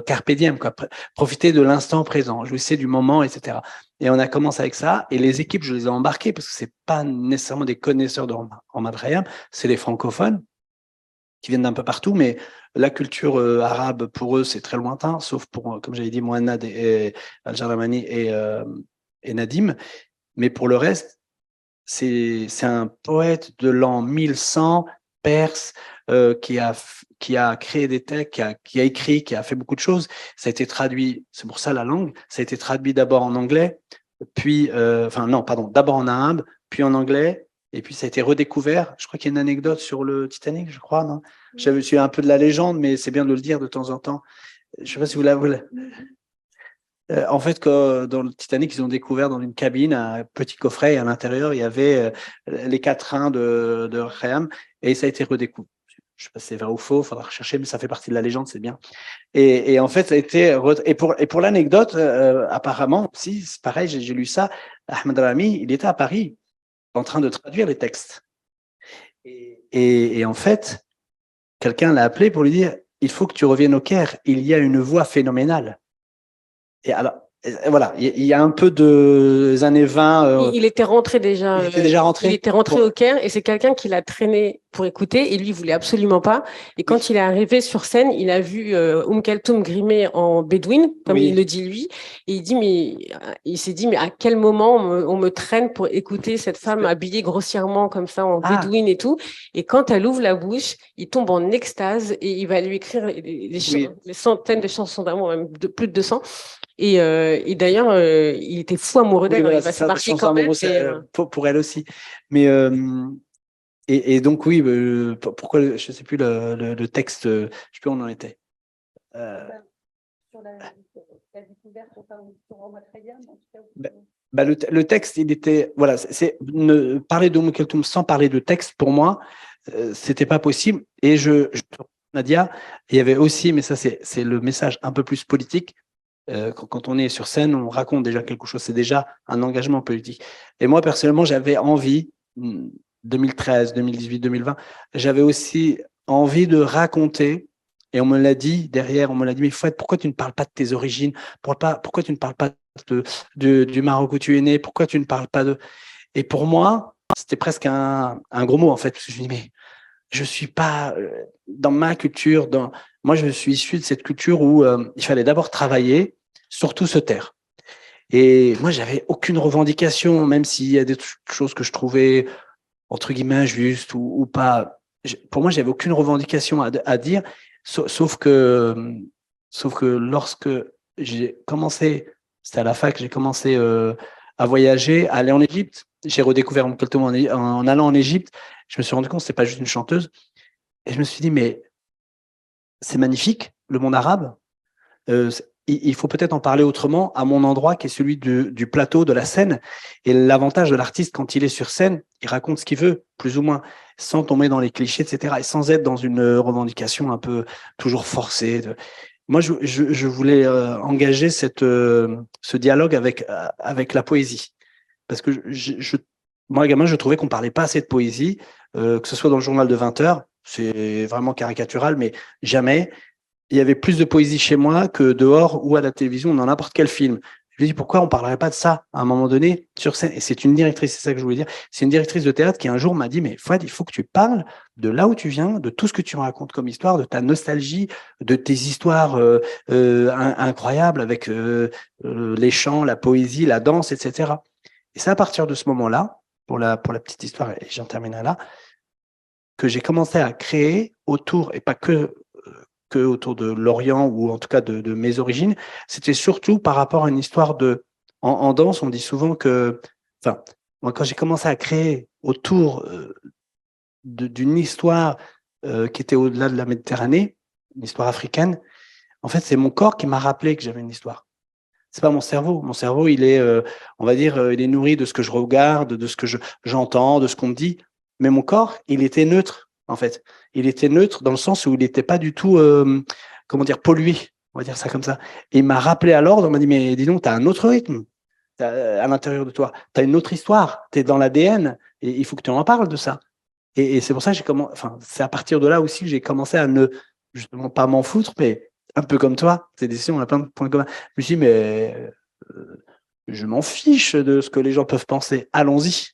carpe diem, quoi. Profiter de l'instant présent, jouissez du moment, etc. Et on a commencé avec ça. Et les équipes, je les ai embarquées parce que c'est pas nécessairement des connaisseurs de Omar Khayyam, c'est des francophones qui viennent d'un peu partout, mais la culture arabe, pour eux, c'est très lointain, sauf pour, comme j'avais dit, Mouannad et Al-Jaramani et Nadim. Mais pour le reste, c'est un poète de l'an 1100, perse, qui a créé des textes, qui a écrit, qui a fait beaucoup de choses. Ça a été traduit, c'est pour ça la langue, ça a été traduit d'abord en anglais, puis, d'abord en arabe, puis en anglais, et puis ça a été redécouvert. Je crois qu'il y a une anecdote sur le Titanic, je crois, non? Je suis un peu de la légende, mais c'est bien de le dire de temps en temps. Je ne sais pas si vous l'avez. En fait, dans le Titanic, ils ont découvert dans une cabine un petit coffret et à l'intérieur, il y avait les quatrains de Rayam et ça a été redécouvert. Je ne sais pas si c'est vrai ou faux, il faudra rechercher, mais ça fait partie de la légende, c'est bien. Et en fait, ça a été. Et pour l'anecdote, apparemment, si, c'est pareil, j'ai lu ça, Ahmed Rami, il était à Paris en train de traduire les textes. Et en fait, quelqu'un l'a appelé pour lui dire il faut que tu reviennes au Caire, il y a une voix phénoménale. Et alors, voilà, il y a un peu de années 20. Il était rentré déjà. Il était déjà rentré. Il était rentré au Caire et c'est quelqu'un qui l'a traîné pour écouter et lui, il voulait absolument pas. Et quand il est arrivé sur scène, il a vu Kalthoum grimé en bédouine, comme il le dit lui. Et il s'est dit, mais à quel moment on me traîne pour écouter cette femme habillée grossièrement comme ça en bédouine et tout. Et quand elle ouvre la bouche, il tombe en extase et il va lui écrire les centaines de chansons d'amour, même plus de 200. Et d'ailleurs, il était fou amoureux d'elle. Voilà, il va se marquer quand même. Pour elle aussi. Mais et donc oui, pourquoi je ne sais plus le texte, je ne sais plus où on en était. Sur la découverte, le texte, il était voilà, parler de Kalthoum sans parler de texte pour moi, c'était pas possible. Et Nadia, il y avait aussi, mais ça c'est le message un peu plus politique. Quand on est sur scène, on raconte déjà quelque chose, c'est déjà un engagement politique. Et moi, personnellement, j'avais envie, 2013, 2018, 2020, j'avais aussi envie de raconter, et on me l'a dit derrière, on me l'a dit, mais Fouad, pourquoi tu ne parles pas de tes origines? Pourquoi tu ne parles pas du Maroc où tu es né? Pourquoi tu ne parles pas de... Et pour moi, c'était presque un gros mot, en fait, parce que je me dis, mais je suis pas dans ma culture, moi je suis issu de cette culture où il fallait d'abord travailler, surtout se taire. Et moi j'avais aucune revendication, même s'il y a des choses que je trouvais entre guillemets injustes ou pas. Pour moi j'avais aucune revendication à dire, sauf que lorsque j'ai commencé, c'était à la fac, j'ai commencé à voyager, à aller en Égypte. J'ai redécouvert mon Kalthoum en allant en Égypte. Je me suis rendu compte que c'est pas juste une chanteuse. Et je me suis dit, mais c'est magnifique, le monde arabe. Il faut peut-être en parler autrement à mon endroit, qui est celui du plateau, de la scène. Et l'avantage de l'artiste, quand il est sur scène, il raconte ce qu'il veut, plus ou moins, sans tomber dans les clichés, etc. Et sans être dans une revendication un peu toujours forcée. Moi, je voulais engager ce dialogue avec la poésie. Parce que moi, gamin, je trouvais qu'on parlait pas assez de poésie, que ce soit dans le journal de 20 heures, c'est vraiment caricatural, mais jamais. Il y avait plus de poésie chez moi que dehors ou à la télévision ou dans n'importe quel film. Je me dis pourquoi on ne parlerait pas de ça à un moment donné sur scène. Et c'est une directrice, c'est ça que je voulais dire. C'est une directrice de théâtre qui un jour m'a dit mais Fouad, il faut que tu parles de là où tu viens, de tout ce que tu me racontes comme histoire, de ta nostalgie, de tes histoires incroyables avec les chants, la poésie, la danse, etc. Et c'est à partir de ce moment-là, pour la petite histoire, et j'en terminerai là, que j'ai commencé à créer autour, et pas que autour de l'Orient, ou en tout cas de mes origines, c'était surtout par rapport à une histoire en danse, on dit souvent que, enfin, moi quand j'ai commencé à créer autour d'une histoire qui était au-delà de la Méditerranée, une histoire africaine, en fait c'est mon corps qui m'a rappelé que j'avais une histoire. C'est pas mon cerveau. Mon cerveau, il est, on va dire, il est nourri de ce que je regarde, de ce que j'entends, de ce qu'on me dit. Mais mon corps, il était neutre, en fait. Il était neutre dans le sens où il n'était pas du tout, comment dire, pollué. On va dire ça comme ça. Et il m'a rappelé à l'ordre. On m'a dit, mais dis donc, tu as un autre rythme à l'intérieur de toi. Tu as une autre histoire. Tu es dans l'ADN. Et il faut que tu en parles de ça. Et c'est pour ça que c'est à partir de là aussi que j'ai commencé à ne, justement, pas m'en foutre, mais un peu comme toi, ces décisions, on a plein de points communs. Je me suis dit, mais je m'en fiche de ce que les gens peuvent penser. Allons-y.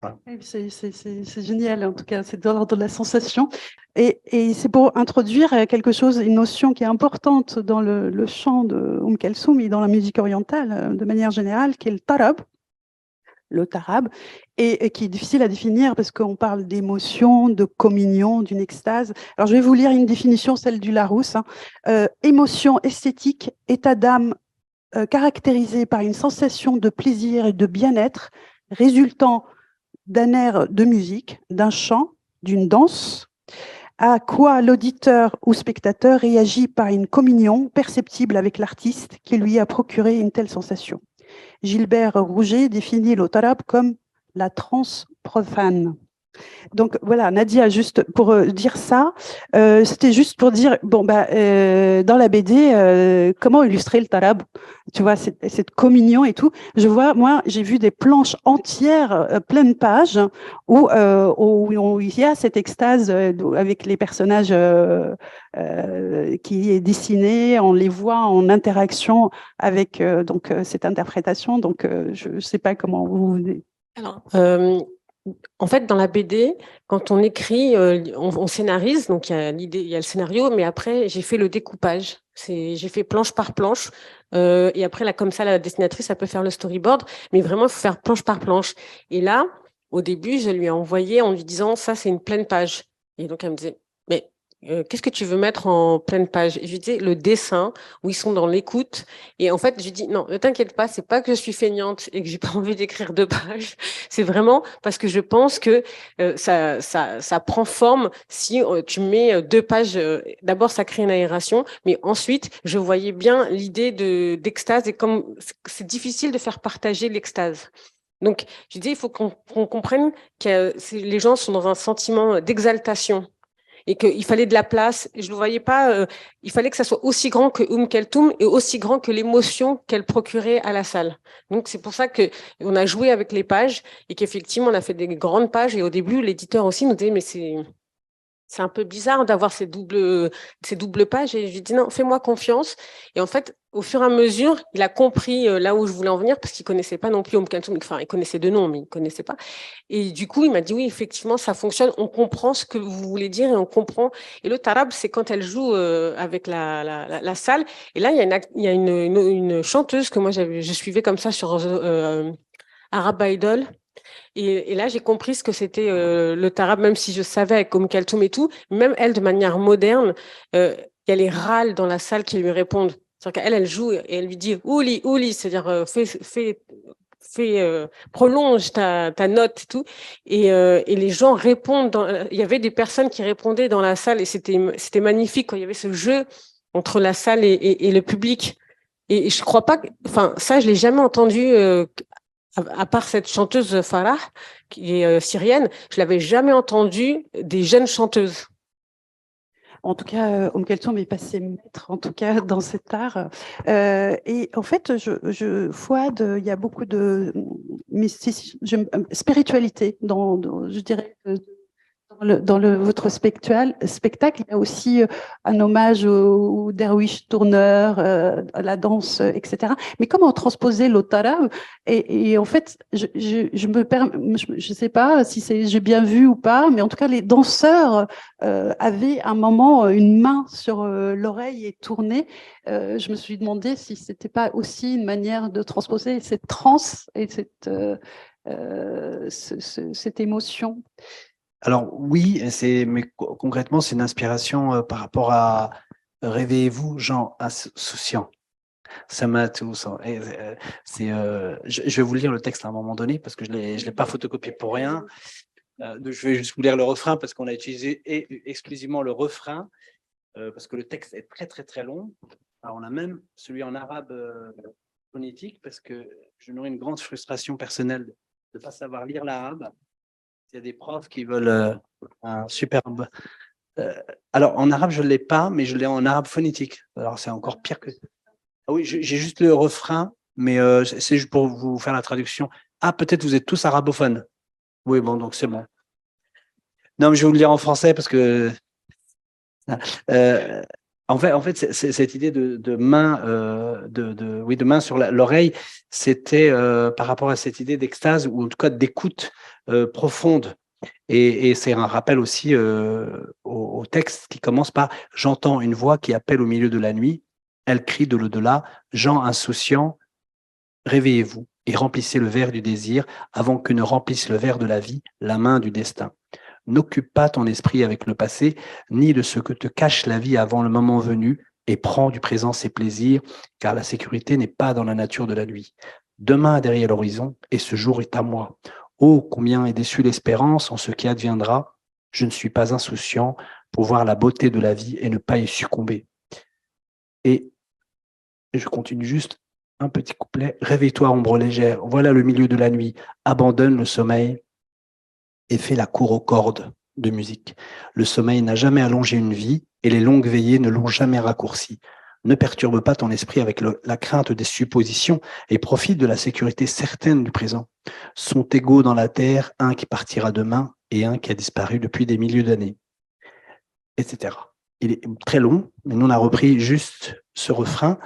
Voilà. C'est génial, en tout cas, c'est de l'ordre de la sensation. Et c'est pour introduire quelque chose, une notion qui est importante dans le chant de Kalthoum et dans la musique orientale, de manière générale, qui est le tarab. Le tarab, et qui est difficile à définir parce qu'on parle d'émotion, de communion, d'une extase. Alors, je vais vous lire une définition, celle du Larousse. Émotion esthétique, état d'âme caractérisé par une sensation de plaisir et de bien-être résultant d'un air de musique, d'un chant, d'une danse, à quoi l'auditeur ou spectateur réagit par une communion perceptible avec l'artiste qui lui a procuré une telle sensation. Gilbert Rouget définit le tarab comme la transe profane. Donc voilà, Nadia, juste pour dire ça, c'était juste pour dire, bon, dans la BD, comment illustrer le tarab, tu vois, cette communion et tout. Je vois, moi, j'ai vu des planches entières, pleines pages, où il y a cette extase avec les personnages qui est dessinée, on les voit en interaction avec cette interprétation. Donc, je ne sais pas comment vous... Alors, en fait, dans la BD, quand on écrit, on scénarise, donc il y a l'idée, il y a le scénario, mais après, j'ai fait le découpage. J'ai fait planche par planche, et après, là, comme ça, la dessinatrice, elle peut faire le storyboard, mais vraiment, il faut faire planche par planche. Et là, au début, je lui ai envoyé en lui disant, ça, c'est une pleine page. Et donc, elle me disait, mais qu'est-ce que tu veux mettre en pleine page? Et je lui disais, le dessin, où ils sont dans l'écoute. Et en fait, je lui dis, non, ne t'inquiète pas, c'est pas que je suis feignante et que j'ai pas envie d'écrire 2 pages. C'est vraiment parce que je pense que ça prend forme si tu mets 2 pages. D'abord, ça crée une aération, mais ensuite, je voyais bien l'idée d'extase et comme c'est difficile de faire partager l'extase. Donc, je dis, il faut qu'on comprenne que les gens sont dans un sentiment d'exaltation et qu'il fallait de la place. Je ne voyais pas, il fallait que ça soit aussi grand que Keltoum et aussi grand que l'émotion qu'elle procurait à la salle. Donc, c'est pour ça qu'on a joué avec les pages et qu'effectivement, on a fait des grandes pages. Et au début, l'éditeur aussi nous disait, mais c'est un peu bizarre d'avoir ces doubles pages. Et je lui ai dit, non, fais-moi confiance. Et en fait, au fur et à mesure, il a compris là où je voulais en venir parce qu'il ne connaissait pas non plus Keltoum. Enfin, il connaissait de nom, mais il ne connaissait pas. Et du coup, il m'a dit, oui, effectivement, ça fonctionne. On comprend ce que vous voulez dire et on comprend. Et le tarab, c'est quand elle joue avec la salle. Et là, il y a une chanteuse que moi, je suivais comme ça sur Arab Idol. Et là, j'ai compris ce que c'était le tarab, même si je savais avec Keltoum et tout. Même elle, de manière moderne, il y a les râles dans la salle qui lui répondent. C'est-à-dire qu'elle, elle joue et elle lui dit ouli, ouli, c'est-à-dire prolonge ta note et tout. Et les gens répondent. Il y avait des personnes qui répondaient dans la salle et c'était magnifique quand il y avait ce jeu entre la salle et le public. Et je crois pas enfin, ça, je l'ai jamais entendu, à part cette chanteuse Farah, qui est syrienne, je l'avais jamais entendue des jeunes chanteuses. En tout cas, Keltoum est passé maître, en tout cas, dans cet art. Et en fait, Fouad, il y a beaucoup de spiritualité je dirais, votre spectacle, il y a aussi un hommage au derwish tourneur, à la danse, etc. Mais comment transposer l'otara et en fait, je me sais pas si j'ai bien vu ou pas, mais en tout cas, les danseurs avaient un moment une main sur l'oreille et tournée. Je me suis demandé si c'était pas aussi une manière de transposer cette transe et cette émotion. Alors oui, mais concrètement, c'est une inspiration par rapport à Réveillez-vous, gens insouciants. Ça m'a tout. Je vais vous lire le texte à un moment donné parce que je l'ai pas photocopié pour rien. Je vais juste vous lire le refrain parce qu'on a utilisé exclusivement le refrain parce que le texte est très très très long. Alors on a même celui en arabe phonétique parce que je nourris une grande frustration personnelle de ne pas savoir lire l'arabe. Il y a des profs qui veulent un superbe. Alors, en arabe, je ne l'ai pas, mais je l'ai en arabe phonétique. Alors, c'est encore pire que. Ah oui, j'ai juste le refrain, mais c'est juste pour vous faire la traduction. Ah, peut-être vous êtes tous arabophones. Oui, bon, donc c'est bon. Non, mais je vais vous le lire en français parce que. En fait, c'est cette idée de main, de main sur l'oreille, c'était par rapport à cette idée d'extase ou en tout cas d'écoute profonde. Et c'est un rappel aussi au texte qui commence par « J'entends une voix qui appelle au milieu de la nuit, elle crie de l'au-delà, gens insouciants, réveillez-vous et remplissez le verre du désir avant que ne remplisse le verre de la vie la main du destin. N'occupe pas ton esprit avec le passé, ni de ce que te cache la vie avant le moment venu, et prends du présent ses plaisirs, car la sécurité n'est pas dans la nature de la nuit. Demain est derrière l'horizon, et ce jour est à moi. Oh, combien est déçue l'espérance en ce qui adviendra. Je ne suis pas insouciant, pour voir la beauté de la vie et ne pas y succomber. Et je continue juste un petit couplet. Réveille-toi, ombre légère, voilà le milieu de la nuit, abandonne le sommeil et fais la cour aux cordes de musique. Le sommeil n'a jamais allongé une vie et les longues veillées ne l'ont jamais raccourci. Ne perturbe pas ton esprit avec la crainte des suppositions et profite de la sécurité certaine du présent. Sont égaux dans la terre un qui partira demain et un qui a disparu depuis des milliers d'années, etc. Il est très long, mais nous on a repris juste ce refrain.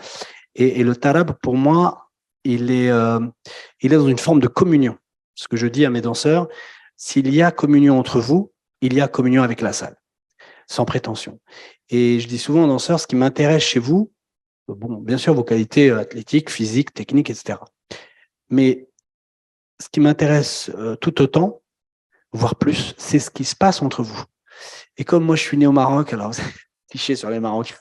Et le tarab, pour moi, il est dans une forme de communion. Ce que je dis à mes danseurs, s'il y a communion entre vous, il y a communion avec la salle, sans prétention. Et je dis souvent aux danseurs, ce qui m'intéresse chez vous, bon, bien sûr, vos qualités athlétiques, physiques, techniques, etc. Mais ce qui m'intéresse tout autant, voire plus, c'est ce qui se passe entre vous. Et comme moi, je suis né au Maroc, alors vous avez cliché sur les Marocains.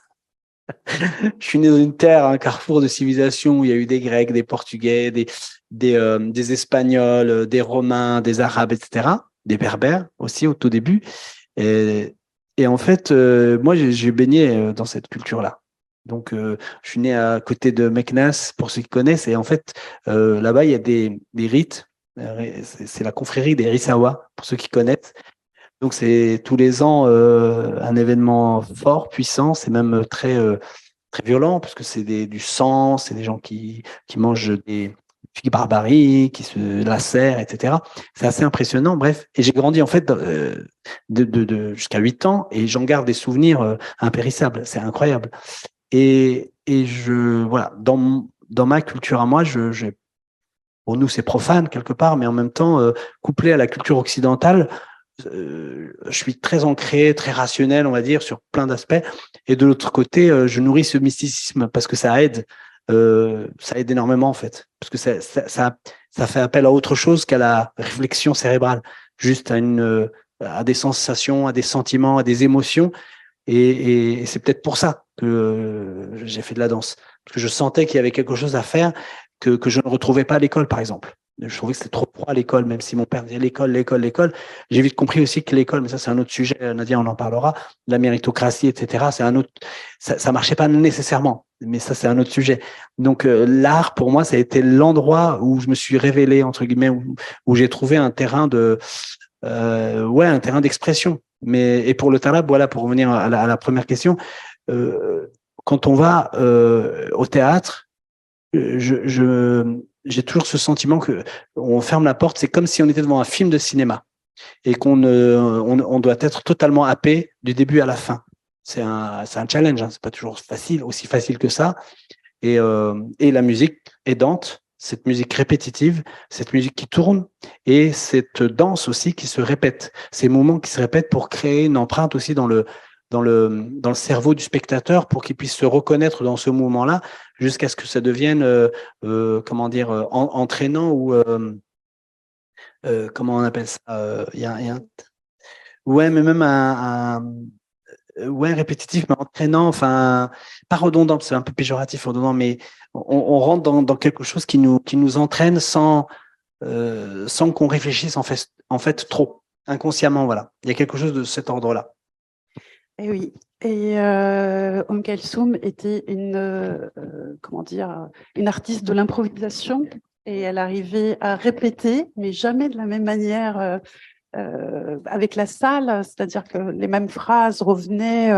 Je suis né dans une terre, un carrefour de civilisation où il y a eu des Grecs, des Portugais, des Espagnols, des Romains, des Arabes, etc., des Berbères aussi au tout début. Et en fait, moi, j'ai baigné dans cette culture-là. Donc, je suis né à côté de Meknès, pour ceux qui connaissent. Et en fait, là-bas, il y a des rites. C'est la confrérie des Rissawa, pour ceux qui connaissent. Donc, c'est tous les ans un événement fort, puissant. C'est même très violent, parce que c'est du sang, c'est des gens qui mangent des filles barbaries, qui se lacèrent, etc. C'est assez impressionnant, bref. Et j'ai grandi, en fait, jusqu'à 8 ans, et j'en garde des souvenirs impérissables. C'est incroyable. Et voilà, dans ma culture à moi, pour nous, c'est profane quelque part, mais en même temps, couplé à la culture occidentale, je suis très ancré, très rationnel, on va dire, sur plein d'aspects. Et de l'autre côté, je nourris ce mysticisme parce que ça aide énormément en fait, parce que ça fait appel à autre chose qu'à la réflexion cérébrale, juste à des sensations, à des sentiments, à des émotions. Et c'est peut-être pour ça que j'ai fait de la danse, parce que je sentais qu'il y avait quelque chose à faire que je ne retrouvais pas à l'école, par exemple. Je trouvais que c'était trop froid à l'école, même si mon père disait l'école, l'école, l'école. J'ai vite compris aussi que l'école, mais ça c'est un autre sujet, Nadia, on en parlera, la méritocratie, etc. C'est un autre, ça marchait pas nécessairement, mais ça c'est un autre sujet. Donc l'art, pour moi, ça a été l'endroit où je me suis révélé, entre guillemets, où j'ai trouvé un terrain un terrain d'expression. Et pour le tarab, voilà, pour revenir à la première question, quand on va au théâtre, j'ai toujours ce sentiment que on ferme la porte, c'est comme si on était devant un film de cinéma et on doit être totalement happé du début à la fin. C'est un challenge, hein, c'est pas toujours facile, aussi facile que ça. Et la musique aidante, cette musique répétitive, cette musique qui tourne et cette danse aussi qui se répète, ces mouvements qui se répètent pour créer une empreinte aussi dans le cerveau du spectateur pour qu'il puisse se reconnaître dans ce mouvement-là jusqu'à ce que ça devienne, entraînant ou comment on appelle ça, ouais, mais même répétitif, mais entraînant, enfin, pas redondant, c'est un peu péjoratif, redondant, mais on rentre dans quelque chose qui nous entraîne sans qu'on réfléchisse en fait trop, inconsciemment, voilà. Il y a quelque chose de cet ordre-là. Et oui. Et Kalsoum était une artiste de l'improvisation, et elle arrivait à répéter, mais jamais de la même manière avec la salle, c'est-à-dire que les mêmes phrases revenaient,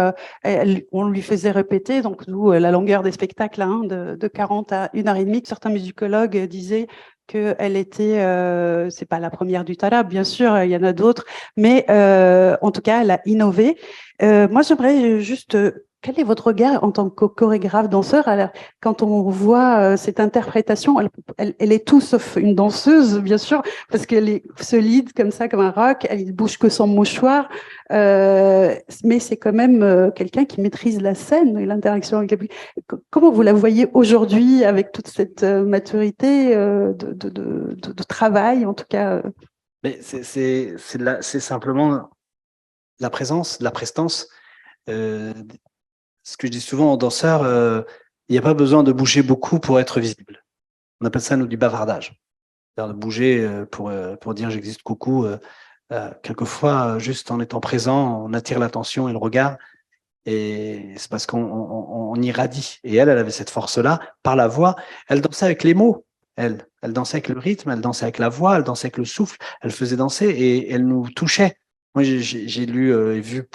on lui faisait répéter, donc nous, la longueur des spectacles, hein, de 40 à 1h30, certains musicologues disaient qu'elle était, c'est pas la première du tarab, bien sûr, il y en a d'autres, mais en tout cas, elle a innové. Moi, j'aimerais juste, quel est votre regard en tant que chorégraphe, danseur, quand on voit cette interprétation, elle est tout sauf une danseuse, bien sûr, parce qu'elle est solide comme ça, comme un roc, elle ne bouge que son mouchoir, mais c'est quand même quelqu'un qui maîtrise la scène et l'interaction avec le public. Comment vous la voyez aujourd'hui avec toute cette maturité de travail, en tout cas Mais c'est simplement la présence, la prestance. Ce que je dis souvent aux danseurs, il n'y a pas besoin de bouger beaucoup pour être visible. On appelle ça, nous, du bavardage. C'est-à-dire de bouger pour dire j'existe, coucou. quelquefois, juste en étant présent, on attire l'attention et le regard. Et c'est parce qu'on irradie. Et elle avait cette force-là par la voix. Elle dansait avec les mots. Elle dansait avec le rythme, elle dansait avec la voix, elle dansait avec le souffle. Elle faisait danser et elle nous touchait. Moi, j'ai lu et vu,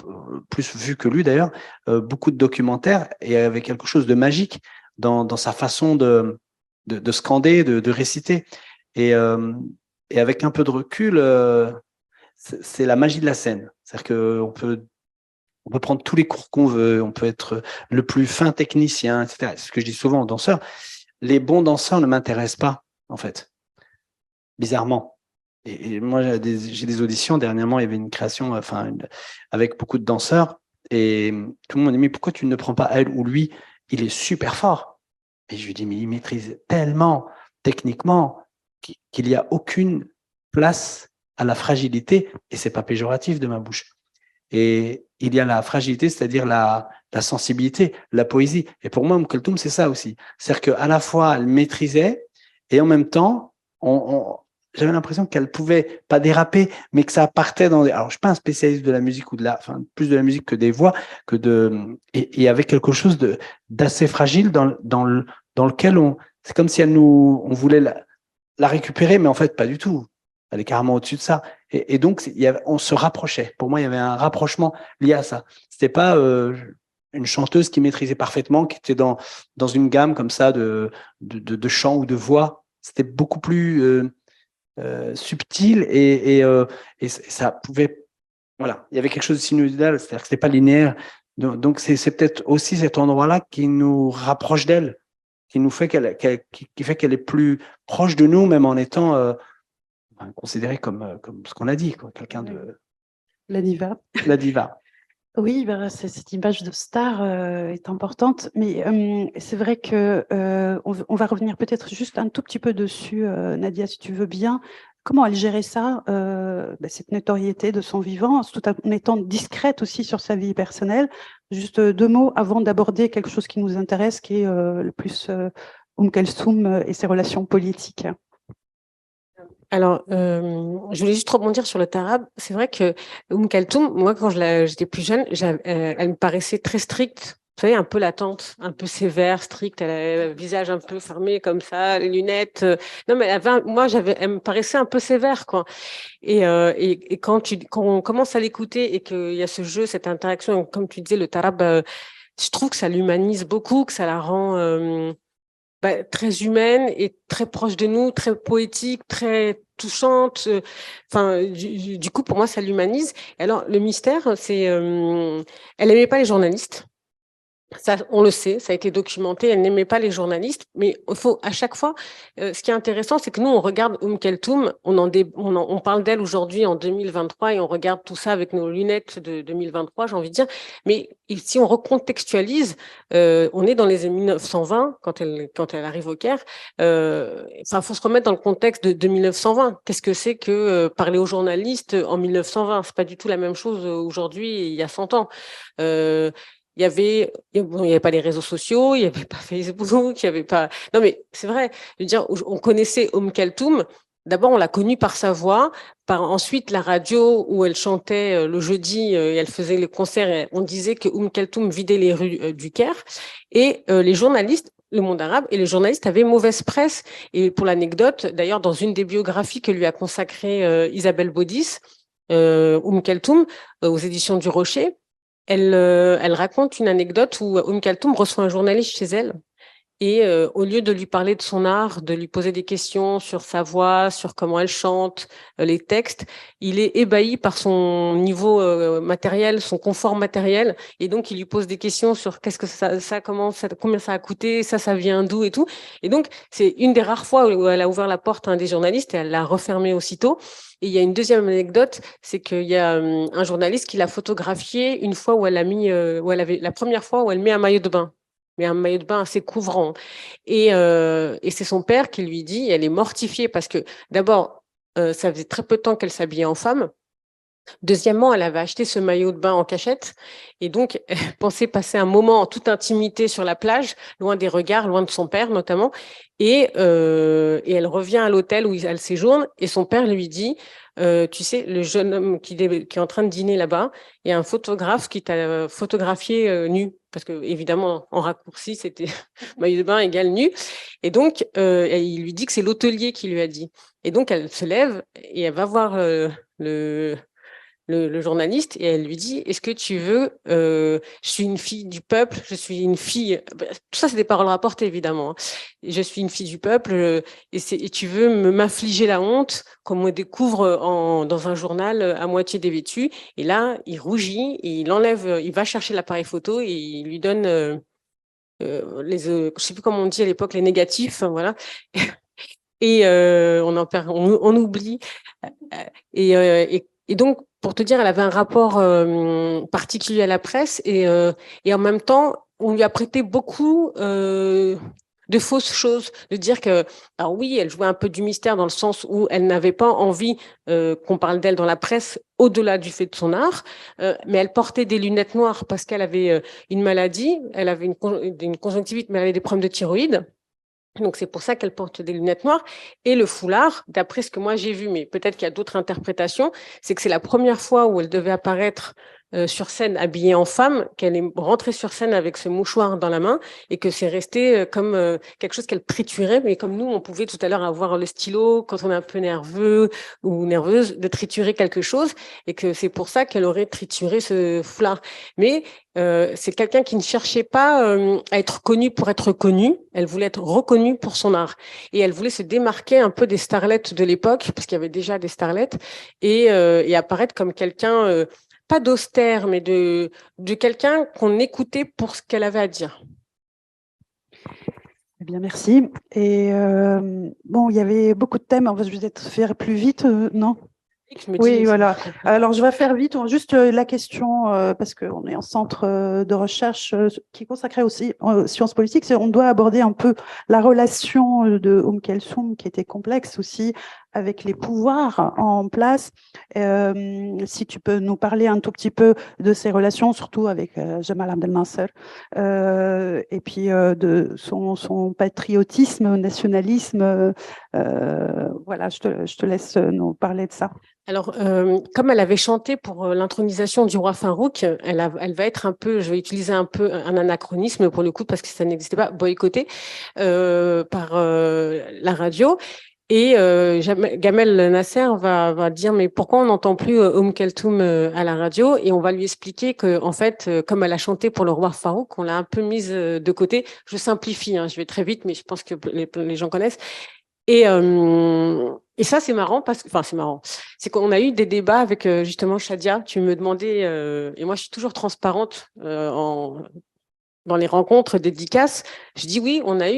plus vu que lu d'ailleurs, beaucoup de documentaires et il y avait quelque chose de magique dans sa façon de scander, de réciter. Et, euh, et avec un peu de recul, c'est la magie de la scène. C'est-à-dire on peut prendre tous les cours qu'on veut, on peut être le plus fin technicien, etc. C'est ce que je dis souvent aux danseurs. Les bons danseurs ne m'intéressent pas, en fait, bizarrement. Et moi, j'ai des auditions. Dernièrement, il y avait une création avec beaucoup de danseurs. Et tout le monde m'a dit, mais pourquoi tu ne prends pas elle ou lui? Il est super fort. Et je lui dis, mais il maîtrise tellement techniquement qu'il n'y a aucune place à la fragilité. Et c'est pas péjoratif de ma bouche. Et il y a la fragilité, c'est-à-dire la sensibilité, la poésie. Et pour moi, Kulthum, c'est ça aussi. C'est-à-dire qu'à la fois, elle maîtrisait et en même temps, j'avais l'impression qu'elle pouvait pas déraper, mais que ça partait dans des... Alors, je suis pas un spécialiste de la musique ou plus de la musique que des voix, et avec quelque chose d'assez fragile dans lequel c'est comme si on voulait la récupérer, mais en fait, pas du tout. Elle est carrément au-dessus de ça. Et donc, on se rapprochait. Pour moi, il y avait un rapprochement lié à ça. C'était pas une chanteuse qui maîtrisait parfaitement, qui était dans une gamme comme ça de chant ou de voix. C'était beaucoup plus subtil et ça pouvait. Voilà, il y avait quelque chose de sinusal, c'est-à-dire que c'était pas linéaire. Donc c'est peut-être aussi cet endroit-là qui nous rapproche d'elle, qui nous fait qui fait qu'elle est plus proche de nous, même en étant considérée comme ce qu'on a dit, quoi, quelqu'un de La diva. la diva. Oui, cette image de star est importante, mais c'est vrai que on va revenir peut-être juste un tout petit peu dessus, Nadia, si tu veux bien. Comment elle gérait ça, cette notoriété de son vivant, tout en étant discrète aussi sur sa vie personnelle. Juste 2 mots avant d'aborder quelque chose qui nous intéresse, qui est le plus Kulthum et ses relations politiques. Alors, je voulais juste rebondir sur le tarab. C'est vrai que Kulthum, moi, quand j'étais plus jeune, elle me paraissait très stricte. Vous savez, un peu latente, un peu sévère, stricte. Elle avait le visage un peu fermé comme ça, les lunettes. Non, mais elle me paraissait un peu sévère, quoi. Et quand on commence à l'écouter et qu'il y a ce jeu, cette interaction, comme tu disais, le tarab, je trouve que ça l'humanise beaucoup, que ça la rend très humaine et très proche de nous, très poétique, très touchante. Enfin, du coup, pour moi, ça l'humanise. Alors, le mystère, c'est, elle n'aimait pas les journalistes. Ça, on le sait, ça a été documenté. Elle n'aimait pas les journalistes, mais il faut à chaque fois. Ce qui est intéressant, c'est que nous, on regarde Kulthum, on parle d'elle aujourd'hui en 2023 et on regarde tout ça avec nos lunettes de 2023, j'ai envie de dire. Mais si on recontextualise, on est dans les années 1920 quand elle arrive au Caire. Enfin, faut se remettre dans le contexte de 1920. Qu'est-ce que c'est que parler aux journalistes en 1920? C'est pas du tout la même chose aujourd'hui, il y a 100 ans. Il y avait pas les réseaux sociaux, il y avait pas Facebook, il y avait pas. Non mais c'est vrai. Je veux dire, on connaissait Kulthum. D'abord, on l'a connue par sa voix, par ensuite la radio où elle chantait le jeudi et elle faisait les concerts. Et on disait que Kulthum vidait les rues du Caire et les journalistes. Le monde arabe et les journalistes avaient mauvaise presse. Et pour l'anecdote, d'ailleurs, dans une des biographies que lui a consacrée Isabelle Baudis, Kulthum, aux éditions du Rocher, elle raconte une anecdote où Kulthum reçoit un journaliste chez elle et au lieu de lui parler de son art, de lui poser des questions sur sa voix, sur comment elle chante, les textes, il est ébahi par son niveau matériel, son confort matériel, et donc il lui pose des questions sur qu'est-ce que combien ça a coûté, ça vient d'où et tout. Et donc c'est une des rares fois où elle a ouvert la porte à un des journalistes et elle l'a refermée aussitôt. Et il y a une deuxième anecdote, c'est qu'il y a un journaliste qui l'a photographiée une fois où elle a mis, la première fois où elle met un maillot de bain, mais un maillot de bain assez couvrant. Et c'est son père qui lui dit, elle est mortifiée parce que d'abord, ça faisait très peu de temps qu'elle s'habillait en femme. Deuxièmement, elle avait acheté ce maillot de bain en cachette et donc elle pensait passer un moment en toute intimité sur la plage, loin des regards, loin de son père notamment. Et elle revient à l'hôtel où elle séjourne et son père lui dit, tu sais, le jeune homme qui est en train de dîner là-bas, il y a un photographe qui t'a photographié nu. Parce que évidemment, en raccourci, c'était maillot de bain égale nu. Et donc, il lui dit que c'est l'hôtelier qui lui a dit. Et donc, elle se lève et elle va voir le journaliste et elle lui dit, est-ce que tu veux, je suis une fille du peuple, je suis une fille, tout ça c'est des paroles rapportées évidemment, hein. Je suis une fille du peuple et tu veux m'infliger la honte qu'on me découvre dans un journal à moitié dévêtu. Et là, il rougit et il enlève, il va chercher l'appareil photo et il lui donne je sais plus comment on dit à l'époque, les négatifs, hein, voilà. Et on oublie. Et donc, pour te dire, elle avait un rapport particulier à la presse et en même temps, on lui a prêté beaucoup de fausses choses, de dire que, alors oui, elle jouait un peu du mystère dans le sens où elle n'avait pas envie qu'on parle d'elle dans la presse au-delà du fait de son art, mais elle portait des lunettes noires parce qu'elle avait une maladie, elle avait une conjonctivite, mais elle avait des problèmes de thyroïde. Donc, c'est pour ça qu'elle porte des lunettes noires. Et le foulard, d'après ce que moi j'ai vu, mais peut-être qu'il y a d'autres interprétations, c'est que c'est la première fois où elle devait apparaître sur scène habillée en femme, qu'elle est rentrée sur scène avec ce mouchoir dans la main et que c'est resté comme quelque chose qu'elle triturait, mais comme nous, on pouvait tout à l'heure avoir le stylo quand on est un peu nerveux ou nerveuse, de triturer quelque chose et que c'est pour ça qu'elle aurait trituré ce foulard. Mais c'est quelqu'un qui ne cherchait pas à être connue pour être connue, elle voulait être reconnue pour son art. Et elle voulait se démarquer un peu des starlettes de l'époque, parce qu'il y avait déjà des starlettes, et apparaître comme quelqu'un, pas d'austère, mais de quelqu'un qu'on écoutait pour ce qu'elle avait à dire. Eh bien, merci. Et bon, il y avait beaucoup de thèmes. Je vais peut-être faire plus vite, non ? Oui, voilà. Alors, je vais faire vite. Juste la question, parce qu'on est en centre de recherche qui est consacré aussi aux sciences politiques, c'est on doit aborder un peu la relation de Kelsoum, qui était complexe aussi, avec les pouvoirs en place. Si tu peux nous parler un tout petit peu de ces relations, surtout avec Jamal Abdel Nasser, et puis de son patriotisme, nationalisme. Voilà, je te laisse nous parler de ça. Alors, comme elle avait chanté pour l'intronisation du roi Farouk, elle va être un peu, je vais utiliser un peu un anachronisme pour le coup, parce que ça n'existait pas, boycottée par la radio. Et Gamel Nasser va dire, mais pourquoi on n'entend plus Keltoum à la radio? Et on va lui expliquer que, en fait, comme elle a chanté pour le roi Farouk, on l'a un peu mise de côté. Je simplifie, hein, je vais très vite, mais je pense que les gens connaissent. Et ça, c'est marrant c'est marrant. C'est qu'on a eu des débats avec justement Shadia. Tu me demandais, et moi je suis toujours transparente dans les rencontres dédicaces. Je dis oui, on a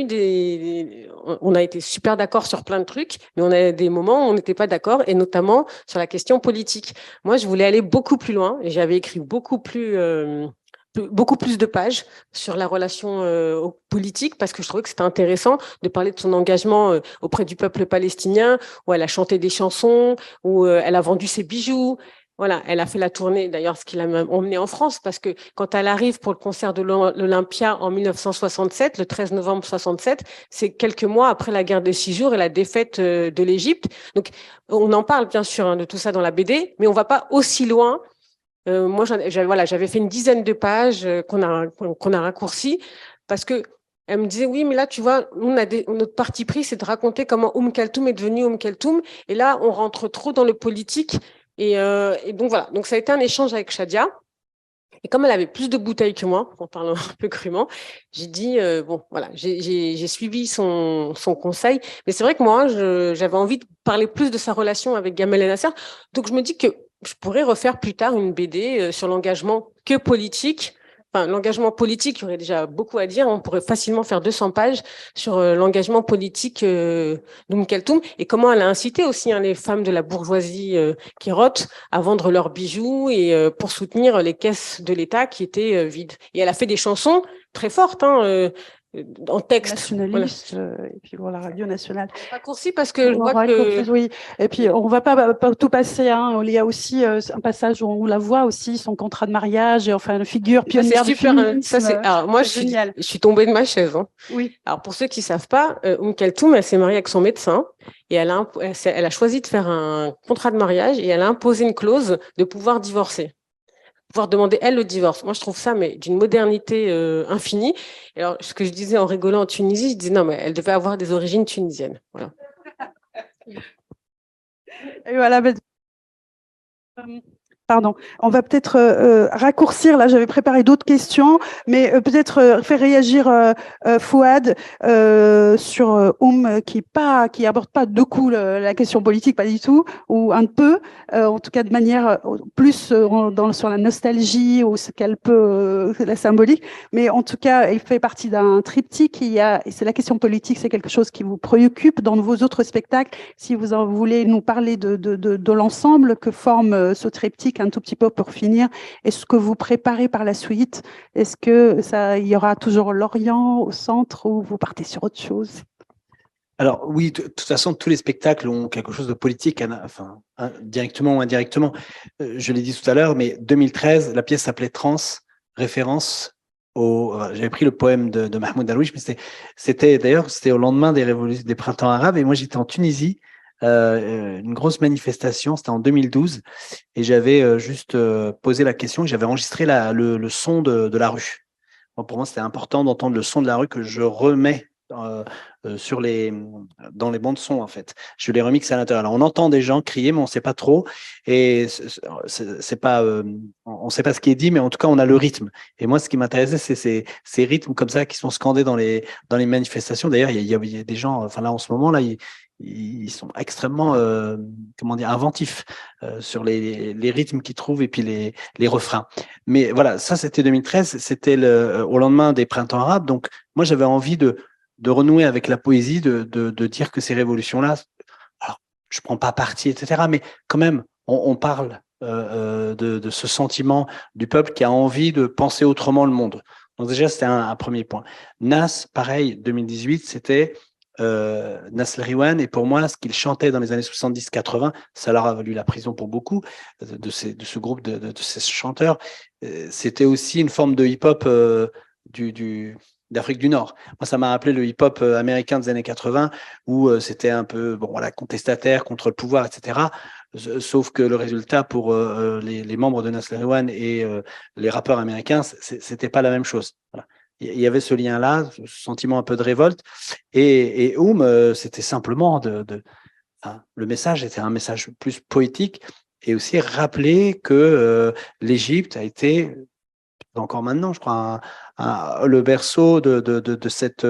été super d'accord sur plein de trucs, mais on a des moments où on n'était pas d'accord, et notamment sur la question politique. Moi, je voulais aller beaucoup plus loin, et j'avais écrit beaucoup plus de pages sur la relation politique, parce que je trouvais que c'était intéressant de parler de son engagement auprès du peuple palestinien, où elle a chanté des chansons, où elle a vendu ses bijoux. Voilà, elle a fait la tournée, d'ailleurs, ce qui l'a même emmenée en France, parce que quand elle arrive pour le concert de l'Olympia en 1967, le 13 novembre 67, c'est quelques mois après la guerre des 6 jours et la défaite de l'Égypte. Donc, on en parle bien sûr de tout ça dans la BD, mais on va pas aussi loin. Moi, j'avais fait une dizaine de pages qu'on a raccourcies, parce que elle me disait, oui, mais là, tu vois, nous, notre parti pris, c'est de raconter comment Keltoum est devenu Keltoum. Et là, on rentre trop dans le politique. Et donc, voilà. Donc, ça a été un échange avec Shadia. Et comme elle avait plus de bouteilles que moi, en parlant un peu crûment, j'ai dit, bon, voilà, j'ai suivi son conseil. Mais c'est vrai que moi, j'avais envie de parler plus de sa relation avec Gamel Nasser. Donc, je me dis que je pourrais refaire plus tard une BD sur l'engagement que politique. Enfin, l'engagement politique, il y aurait déjà beaucoup à dire. On pourrait facilement faire 200 pages sur l'engagement politique Keltoum et comment elle a incité aussi les femmes de la bourgeoisie kérote à vendre leurs bijoux et pour soutenir les caisses de l'État qui étaient vides. Et elle a fait des chansons très fortes. en texte. Nationaliste, et puis bon, la radio nationale. Raccourci parce que je vois que... Oui, et puis on ne va pas tout passer. Hein. Il y a aussi un passage où on la voit aussi, son contrat de mariage, et, enfin, une figure pionnière du féminisme. Alors, moi, je suis tombée de ma chaise. Hein. Oui. Alors, pour ceux qui ne savent pas, Kalthoum, elle s'est mariée avec son médecin et elle a choisi de faire un contrat de mariage et elle a imposé une clause de pouvoir divorcer. Pouvoir demander, elle, le divorce. Moi, je trouve ça mais d'une modernité infinie. Et alors, ce que je disais en rigolant en Tunisie, je disais non, mais elle devait avoir des origines tunisiennes. Voilà. Et voilà. Pardon, on va peut-être raccourcir. Là, j'avais préparé d'autres questions, mais peut-être faire réagir Fouad sur qui aborde pas de coup la question politique, pas du tout, ou un peu, en tout cas de manière plus sur la nostalgie ou ce qu'elle peut, la symbolique. Mais en tout cas, il fait partie d'un triptyque. Et c'est la question politique, c'est quelque chose qui vous préoccupe dans vos autres spectacles. Si vous en voulez nous parler de l'ensemble que forme ce triptyque, un tout petit peu pour finir, est-ce que vous préparez par la suite? Est-ce que il y aura toujours l'Orient au centre ou vous partez sur autre chose? Alors oui, de toute façon, tous les spectacles ont quelque chose de politique, enfin, directement ou indirectement. Je l'ai dit tout à l'heure, mais 2013, la pièce s'appelait Trans, référence j'avais pris le poème de Mahmoud Darwish, mais c'était au lendemain des printemps arabes, et moi j'étais en Tunisie, une grosse manifestation, c'était en 2012, et j'avais juste posé la question, et j'avais enregistré le son de la rue. Bon, pour moi, c'était important d'entendre le son de la rue que je remets dans les bandes son, en fait. Je les remixe à l'intérieur. Alors, on entend des gens crier, mais on ne sait pas trop. Et c'est pas, on ne sait pas ce qui est dit, mais en tout cas, on a le rythme. Et moi, ce qui m'intéressait, c'est ces rythmes comme ça qui sont scandés dans les manifestations. D'ailleurs, il y a des gens, enfin là, en ce moment, là, ils sont extrêmement comment dire, inventifs sur les rythmes qu'ils trouvent et puis les refrains. Mais voilà, ça c'était 2013, c'était au lendemain des printemps arabes. Donc moi j'avais envie de renouer avec la poésie, de dire que ces révolutions-là, alors je prends pas parti, etc. Mais quand même, on parle de ce sentiment du peuple qui a envie de penser autrement le monde. Donc déjà c'était un premier point. Nas, pareil, 2018, c'était Nas El Riwan, et pour moi, ce qu'il chantait dans les années 70-80, ça leur a valu la prison pour beaucoup de ce groupe de ces chanteurs. C'était aussi une forme de hip-hop d'Afrique du Nord. Moi, ça m'a rappelé le hip-hop américain des années 80, où c'était un peu voilà, contestataire contre le pouvoir, etc. Sauf que le résultat pour les membres de Nas El Riwan et les rappeurs américains, c'était pas la même chose. Voilà. Il y avait ce lien-là, ce sentiment un peu de révolte. Et c'était simplement le message était un message plus poétique, et aussi rappeler que l'Égypte a été, encore maintenant, je crois, le berceau de cette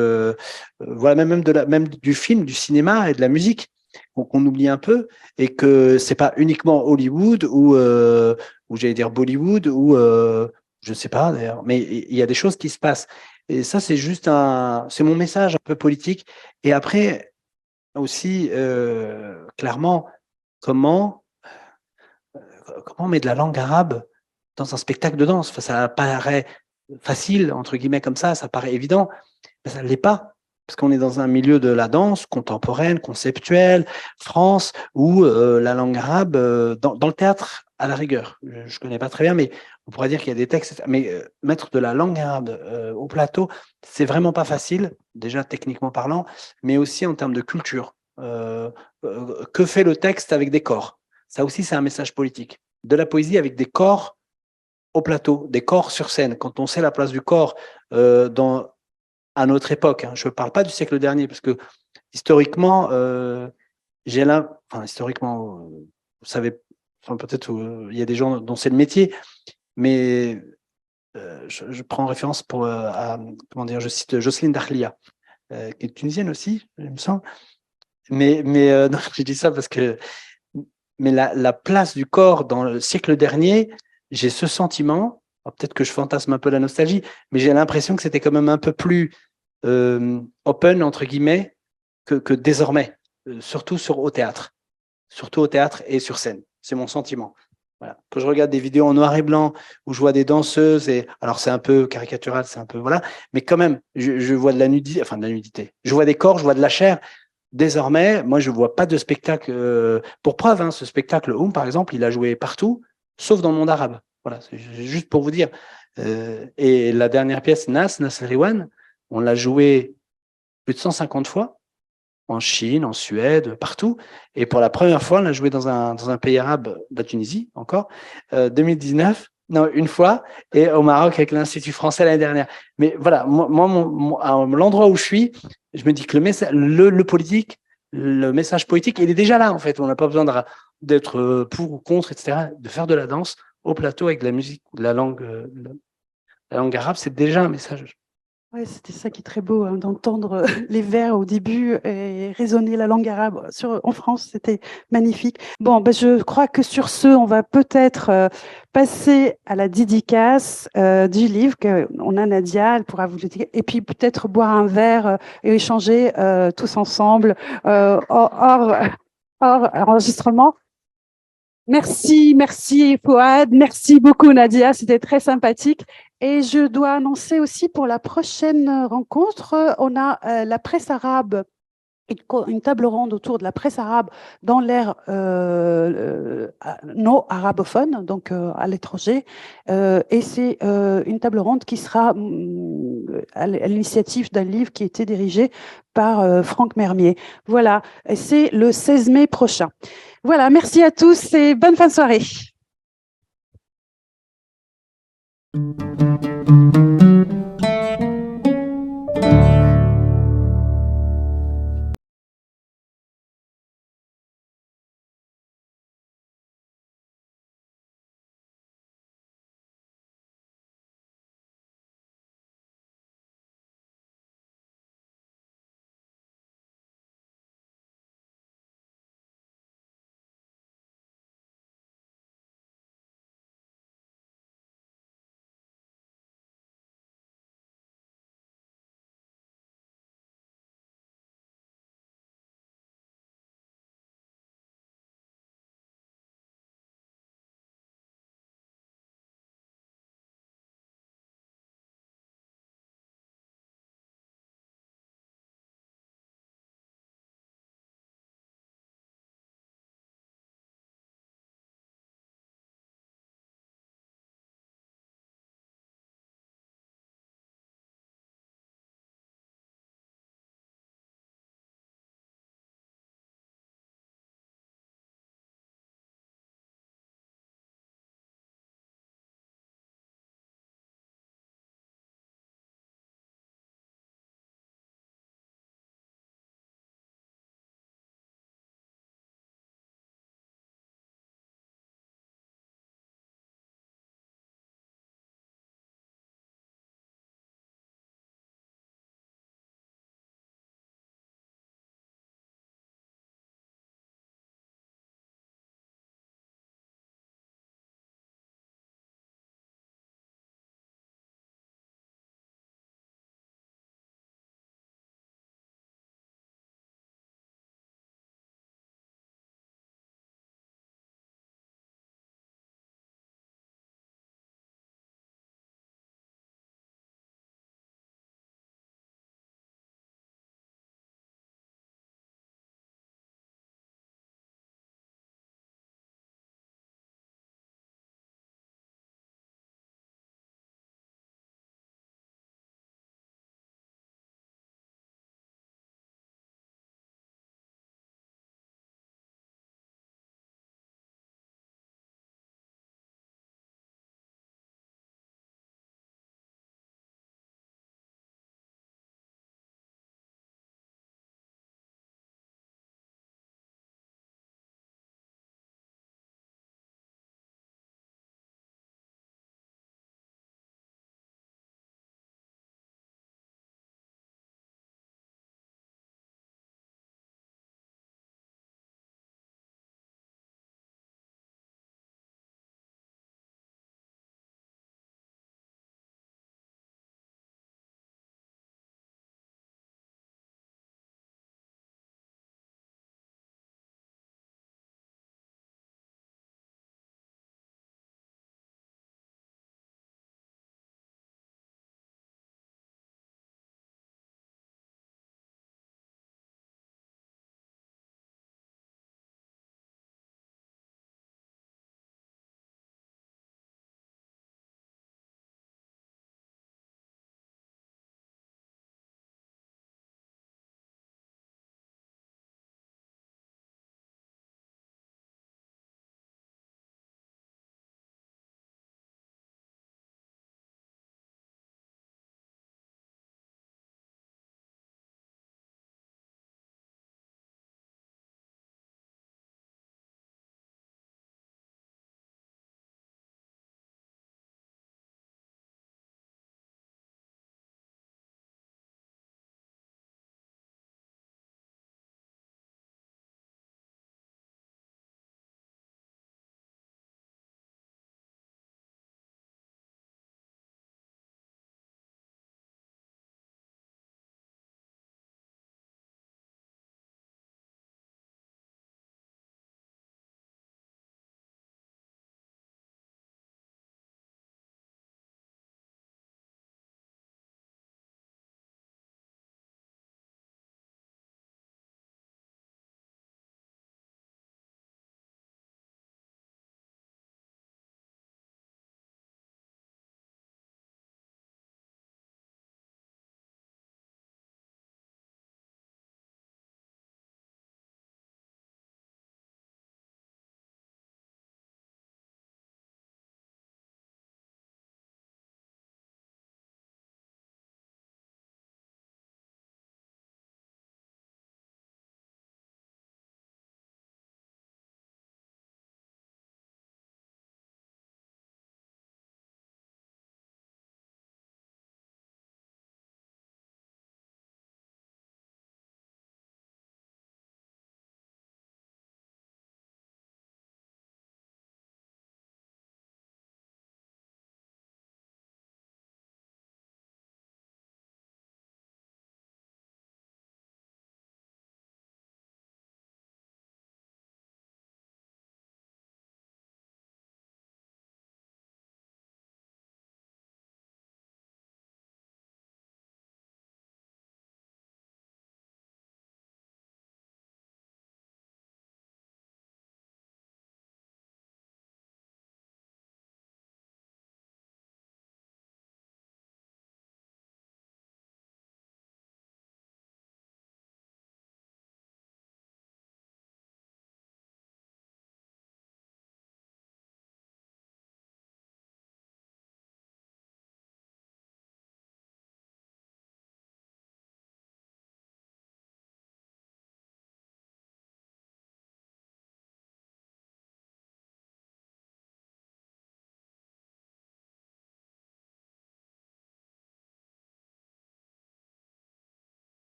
voilà, même du film, du cinéma et de la musique qu'on oublie un peu, et que c'est pas uniquement Hollywood ou j'allais dire Bollywood ou je ne sais pas d'ailleurs, mais il y a des choses qui se passent. Et ça, c'est juste c'est mon message un peu politique. Et après, aussi, clairement, comment on met de la langue arabe dans un spectacle de danse? Enfin, ça paraît facile, entre guillemets, comme ça paraît évident, mais ça ne l'est pas. Parce qu'on est dans un milieu de la danse contemporaine, conceptuelle, France, où la langue arabe, dans le théâtre, à la rigueur, je ne connais pas très bien, mais on pourrait dire qu'il y a des textes, mais mettre de la langue arabe au plateau, c'est vraiment pas facile, déjà techniquement parlant, mais aussi en termes de culture. Que fait le texte avec des corps? Ça aussi, c'est un message politique. De la poésie avec des corps au plateau, des corps sur scène. Quand on sait la place du corps à notre époque, hein. Je ne parle pas du siècle dernier, parce que historiquement, historiquement, vous savez, peut-être il y a des gens dont c'est le métier, mais je prends référence je cite Jocelyne Dahlia, qui est tunisienne aussi, il me semble. Mais non, je dis ça parce que la place du corps dans le siècle dernier, j'ai ce sentiment, peut-être que je fantasme un peu la nostalgie, mais j'ai l'impression que c'était quand même un peu plus open, entre guillemets, que désormais, surtout au théâtre et sur scène. C'est mon sentiment. Voilà. Quand je regarde des vidéos en noir et blanc où je vois des danseuses, alors c'est un peu caricatural, c'est un peu voilà, mais quand même, je vois de la nudité, enfin de la nudité. Je vois des corps, je vois de la chair. Désormais, moi, je ne vois pas de spectacle. Pour preuve, hein, ce spectacle par exemple, il a joué partout, sauf dans le monde arabe. Voilà, c'est juste pour vous dire. Et la dernière pièce, Nas Eriwan, on l'a joué plus de 150 fois en Chine, en Suède, partout. Et pour la première fois, on l'a joué dans un pays arabe, la Tunisie encore, 2019. Non, une fois, et au Maroc avec l'Institut français l'année dernière. Mais voilà, l'endroit où je suis, je me dis que le politique, le message politique, il est déjà là en fait. On n'a pas besoin d'être pour ou contre, etc. De faire de la danse au plateau avec de la musique, de la langue arabe, c'est déjà un message. Ouais, c'était ça qui est très beau, hein, d'entendre les vers au début et résonner la langue arabe en France, c'était magnifique. Bon, ben, je crois que sur ce, on va peut-être passer à la dédicace du livre. On a Nadia, elle pourra vous le dire, et puis peut-être boire un verre et échanger tous ensemble hors enregistrement. Merci Fouad, merci beaucoup Nadia, c'était très sympathique. Et je dois annoncer aussi pour la prochaine rencontre, on a la presse arabe, une table ronde autour de la presse arabe dans l'ère non arabophone, donc à l'étranger. Et c'est une table ronde qui sera à l'initiative d'un livre qui a été dirigé par Franck Mermier. Voilà, et c'est le 16 mai prochain. Voilà, merci à tous et bonne fin de soirée.